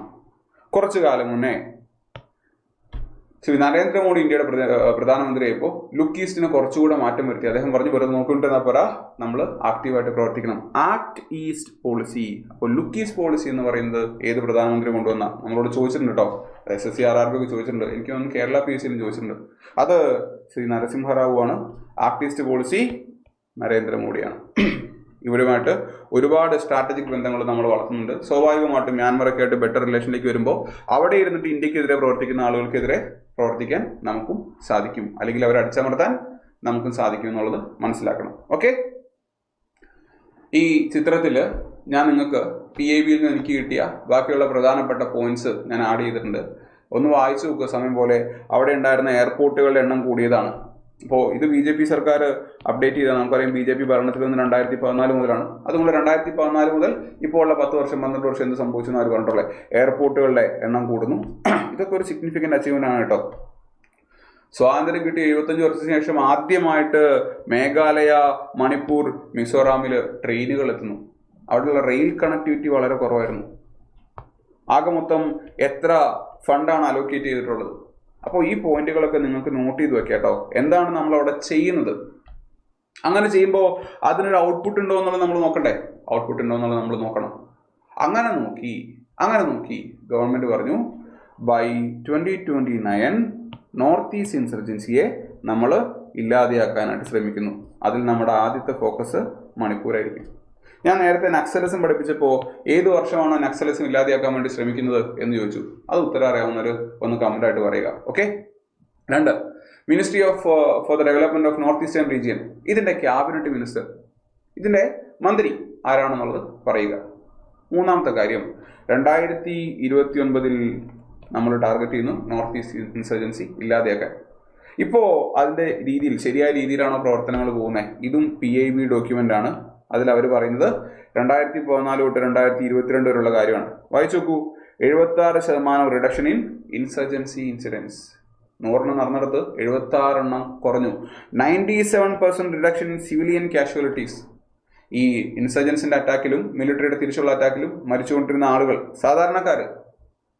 കുറച്ചു കാലം മുന്നേ ശ്രീ നരേന്ദ്രമോദി ഇന്ത്യയുടെ പ്രധാനമന്ത്രിയായപ്പോൾ ലുക്ക് ഈസ്റ്റിന് കുറച്ചുകൂടെ മാറ്റം വരുത്തി. അദ്ദേഹം പറഞ്ഞു, വെറുതെ നോക്കിയിട്ടെന്നാ പോരാ, നമ്മൾ ആക്റ്റീവായിട്ട് പ്രവർത്തിക്കണം. Act east policy. അപ്പോൾ ലുക്ക് ഈസ്റ്റ് പോളിസി എന്ന് പറയുന്നത് ഏത് പ്രധാനമന്ത്രി കൊണ്ടുവന്ന നമ്മളോട് ചോദിച്ചിട്ടുണ്ട് കേട്ടോ. SSC RRB ഒക്കെ ചോദിച്ചിട്ടുണ്ട്. എനിക്ക് തോന്നുന്നു കേരള PSCയിലും ചോദിച്ചിട്ടുണ്ട്. അത് ശ്രീ നരസിംഹറാവു ആണ്. ആക്ട് ഈസ്റ്റ് പോളിസി നരേന്ദ്രമോദിയാണ്. ഇവരുമായിട്ട് ഒരുപാട് സ്ട്രാറ്റജിക് ബന്ധങ്ങൾ നമ്മൾ വളർത്തുന്നുണ്ട്. സ്വാഭാവികമായിട്ടും മ്യാൻമറൊക്കെ ആയിട്ട് ബെറ്റർ റിലേഷനിലേക്ക് വരുമ്പോൾ അവിടെ ഇരുന്നിട്ട് ഇന്ത്യക്കെതിരെ പ്രവർത്തിക്കുന്ന ആളുകൾക്കെതിരെ പ്രവർത്തിക്കാൻ നമുക്കും സാധിക്കും. അല്ലെങ്കിൽ അവരെ അടിച്ചമർത്താൻ നമുക്കും സാധിക്കും എന്നുള്ളത് മനസ്സിലാക്കണം. ഓക്കെ, ഈ ചിത്രത്തിൽ ഞാൻ നിങ്ങൾക്ക് PIBയിൽ നിന്ന് എനിക്ക് കിട്ടിയ ബാക്കിയുള്ള പ്രധാനപ്പെട്ട പോയിന്റ്സ് ഞാൻ ആഡ് ചെയ്തിട്ടുണ്ട്. ഒന്ന് വായിച്ചു നോക്കുക സമയം പോലെ. അവിടെ ഉണ്ടായിരുന്ന എയർപോർട്ടുകളുടെ എണ്ണം കൂടിയതാണ്. അപ്പോൾ ഇത് BJP സർക്കാർ അപ്ഡേറ്റ് ചെയ്താൽ നമുക്കറിയാം BJP ഭരണത്തിൽ നിന്ന് 2014 മുതലാണ്. അതുകൊണ്ട് 2014 മുതൽ ഇപ്പോൾ ഉള്ള 10 വർഷം 12 വർഷം എന്ത് സംഭവിച്ചു എന്ന് അവർ പറഞ്ഞിട്ടുള്ളത് എയർപോർട്ടുകളുടെ എണ്ണം കൂടുന്നു. ഇതൊക്കെ ഒരു സിഗ്നിഫിക്കൻ്റ് അച്ചീവ്മെൻ്റ് ആണ് കേട്ടോ. സ്വാതന്ത്ര്യം കിട്ടി 75 വർഷത്തിന് ശേഷം ആദ്യമായിട്ട് മേഘാലയ, മണിപ്പൂർ, മിസോറാമിൽ ട്രെയിനുകൾ എത്തുന്നു. അവിടെയുള്ള റെയിൽ കണക്ടിവിറ്റി വളരെ കുറവായിരുന്നു. ആകെ മൊത്തം എത്ര ഫണ്ടാണ് അലോക്കേറ്റ് ചെയ്തിട്ടുള്ളത്? അപ്പോൾ ഈ പോയിന്റുകളൊക്കെ നിങ്ങൾക്ക് നോട്ട് ചെയ്ത് വെക്കാം കേട്ടോ. എന്താണ് നമ്മൾ അവിടെ ചെയ്യുന്നത്? അങ്ങനെ ചെയ്യുമ്പോൾ അതിനൊരു ഔട്ട്പുട്ട് ഉണ്ടോ എന്നുള്ളത് നമ്മൾ നോക്കണ്ടേ? ഔട്ട്പുട്ട് ഉണ്ടോ എന്നുള്ളത് നമ്മൾ നോക്കണം. അങ്ങനെ നോക്കി ഗവൺമെന്റ് പറഞ്ഞു ബൈ 2029 നോർത്ത് ഈസ്റ്റ് ഇൻസർജൻസിയെ നമ്മൾ ഇല്ലാതെയാക്കാനായിട്ട് ശ്രമിക്കുന്നു. അതിൽ നമ്മുടെ ആദ്യത്തെ ഫോക്കസ് മണിപ്പൂരായിരിക്കും. ഞാൻ നേരത്തെ നക്സലിസം പഠിപ്പിച്ചപ്പോൾ ഏത് വർഷമാണോ നക്സലിസം ഇല്ലാതെയാക്കാൻ വേണ്ടി ശ്രമിക്കുന്നത് എന്ന് ചോദിച്ചു. അത് ഉത്തരം അറിയാവുന്നവർ ഒന്ന് കമന്റ് ആയിട്ട് പറയുക. Okay. 2, ministry for the development of north eastern region. ഇതിന്റെ ക്യാബിനറ്റ് മിനിസ്റ്റർ, ഇതിന്റെ മന്ത്രി ആരാണെന്നുള്ളത് പറയുക. 3ാമത്തെ കാര്യം 2029 നമ്മൾ ടാർഗറ്റ് ചെയ്യുന്നു നോർത്ത് ഈസ്റ്റ് ഇൻസർജൻസി ഇല്ലാതെയാക്കാൻ. ഇപ്പോൾ അതിന്റെ രീതിയിൽ ശരിയായ രീതിയിലാണോ പ്രവർത്തനങ്ങൾ പോകുന്നത്? ഇതും PIB ഡോക്യുമെന്റ് ആണ്. അതിൽ അവർ പറയുന്നത് 2014 തൊട്ട് 2022 വരെയുള്ള കാര്യമാണ്. വായിച്ചു നോക്കൂ. 76% റിഡക്ഷൻ ഇൻ ഇൻസർജൻസി ഇൻസിഡൻസ്. 100 നടന്നിടത്ത് 76 കുറഞ്ഞു. 97% റിഡക്ഷൻ ഇൻ സിവിലിയൻ കാഷ്വാലിറ്റീസ്. ഈ ഇൻസർജൻസിന്റെ അറ്റാക്കിലും മിലിറ്ററിയുടെ തിരിച്ചുള്ള അറ്റാക്കിലും മരിച്ചുകൊണ്ടിരുന്ന ആളുകൾ, സാധാരണക്കാർ,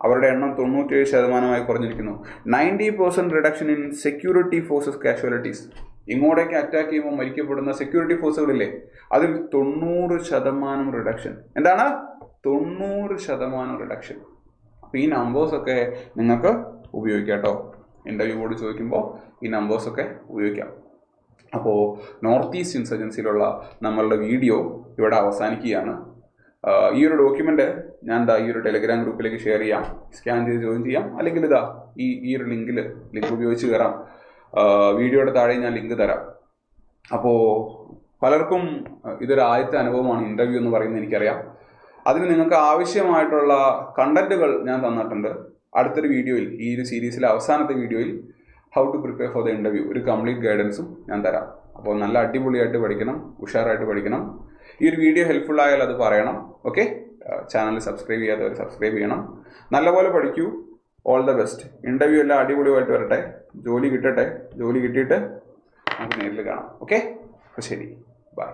അവരുടെ എണ്ണം 97% കുറഞ്ഞിരിക്കുന്നു. 90% reduction in security forces casualties. ഇങ്ങോട്ടേക്ക് അറ്റാക്ക് ചെയ്യുമ്പോൾ മരിക്കപ്പെടുന്ന സെക്യൂരിറ്റി ഫോഴ്സുകളില്ലേ, അതിൽ 90% റിഡക്ഷൻ. എന്താണ്? 90% റിഡക്ഷൻ. അപ്പോൾ ഈ നമ്പേഴ്സൊക്കെ നിങ്ങൾക്ക് ഉപയോഗിക്കാം കേട്ടോ. ഇൻ്റർവ്യൂ ബോർഡ് ചോദിക്കുമ്പോൾ ഈ നമ്പേഴ്സൊക്കെ ഉപയോഗിക്കാം. അപ്പോൾ നോർത്ത് ഈസ്റ്റ് ഇൻസർജൻസിയിലുള്ള നമ്മളുടെ വീഡിയോ ഇവിടെ അവസാനിക്കുകയാണ്. ഈ ഒരു ഡോക്യുമെന്റ് ഞാൻ ഈ ഒരു ടെലിഗ്രാം ഗ്രൂപ്പിലേക്ക് ഷെയർ ചെയ്യാം. സ്കാൻ ചെയ്ത് ജോയിൻ ചെയ്യാം. അല്ലെങ്കിൽ ഈ ഒരു ലിങ്ക് ഉപയോഗിച്ച് കയറാം. വീഡിയോയുടെ താഴെ ഞാൻ ലിങ്ക് തരാം. അപ്പോൾ പലർക്കും ഇതൊരു ആദ്യത്തെ അനുഭവമാണ് ഇൻ്റർവ്യൂ എന്ന് പറയുന്നത് എനിക്കറിയാം. അതിന് നിങ്ങൾക്ക് ആവശ്യമായിട്ടുള്ള കണ്ടന്റുകൾ ഞാൻ തന്നിട്ടുണ്ട്. അടുത്തൊരു വീഡിയോയിൽ, ഈ ഒരു സീരീസിലെ അവസാനത്തെ വീഡിയോയിൽ how to prepare for the interview ഒരു കംപ്ലീറ്റ് ഗൈഡൻസും ഞാൻ തരാം. അപ്പോൾ നല്ല അടിപൊളിയായിട്ട് പഠിക്കണം, ഉഷാറായിട്ട് പഠിക്കണം. ഈ ഒരു വീഡിയോ ഹെൽപ്ഫുൾ ആയാൽ അത് പറയണം. ഓക്കെ, ചാനൽ സബ്സ്ക്രൈബ് ചെയ്യാത്തവർ സബ്സ്ക്രൈബ് ചെയ്യണം. നല്ലപോലെ പഠിക്കൂ. All the best. ഇൻ്റർവ്യൂ എല്ലാം അടിപൊളിയായിട്ട് വരട്ടെ. ജോലി കിട്ടട്ടെ. ജോലി കിട്ടിയിട്ട് നമുക്ക് നേരിൽ കാണാം. ഓക്കെ, അപ്പോൾ ശരി, ബൈ.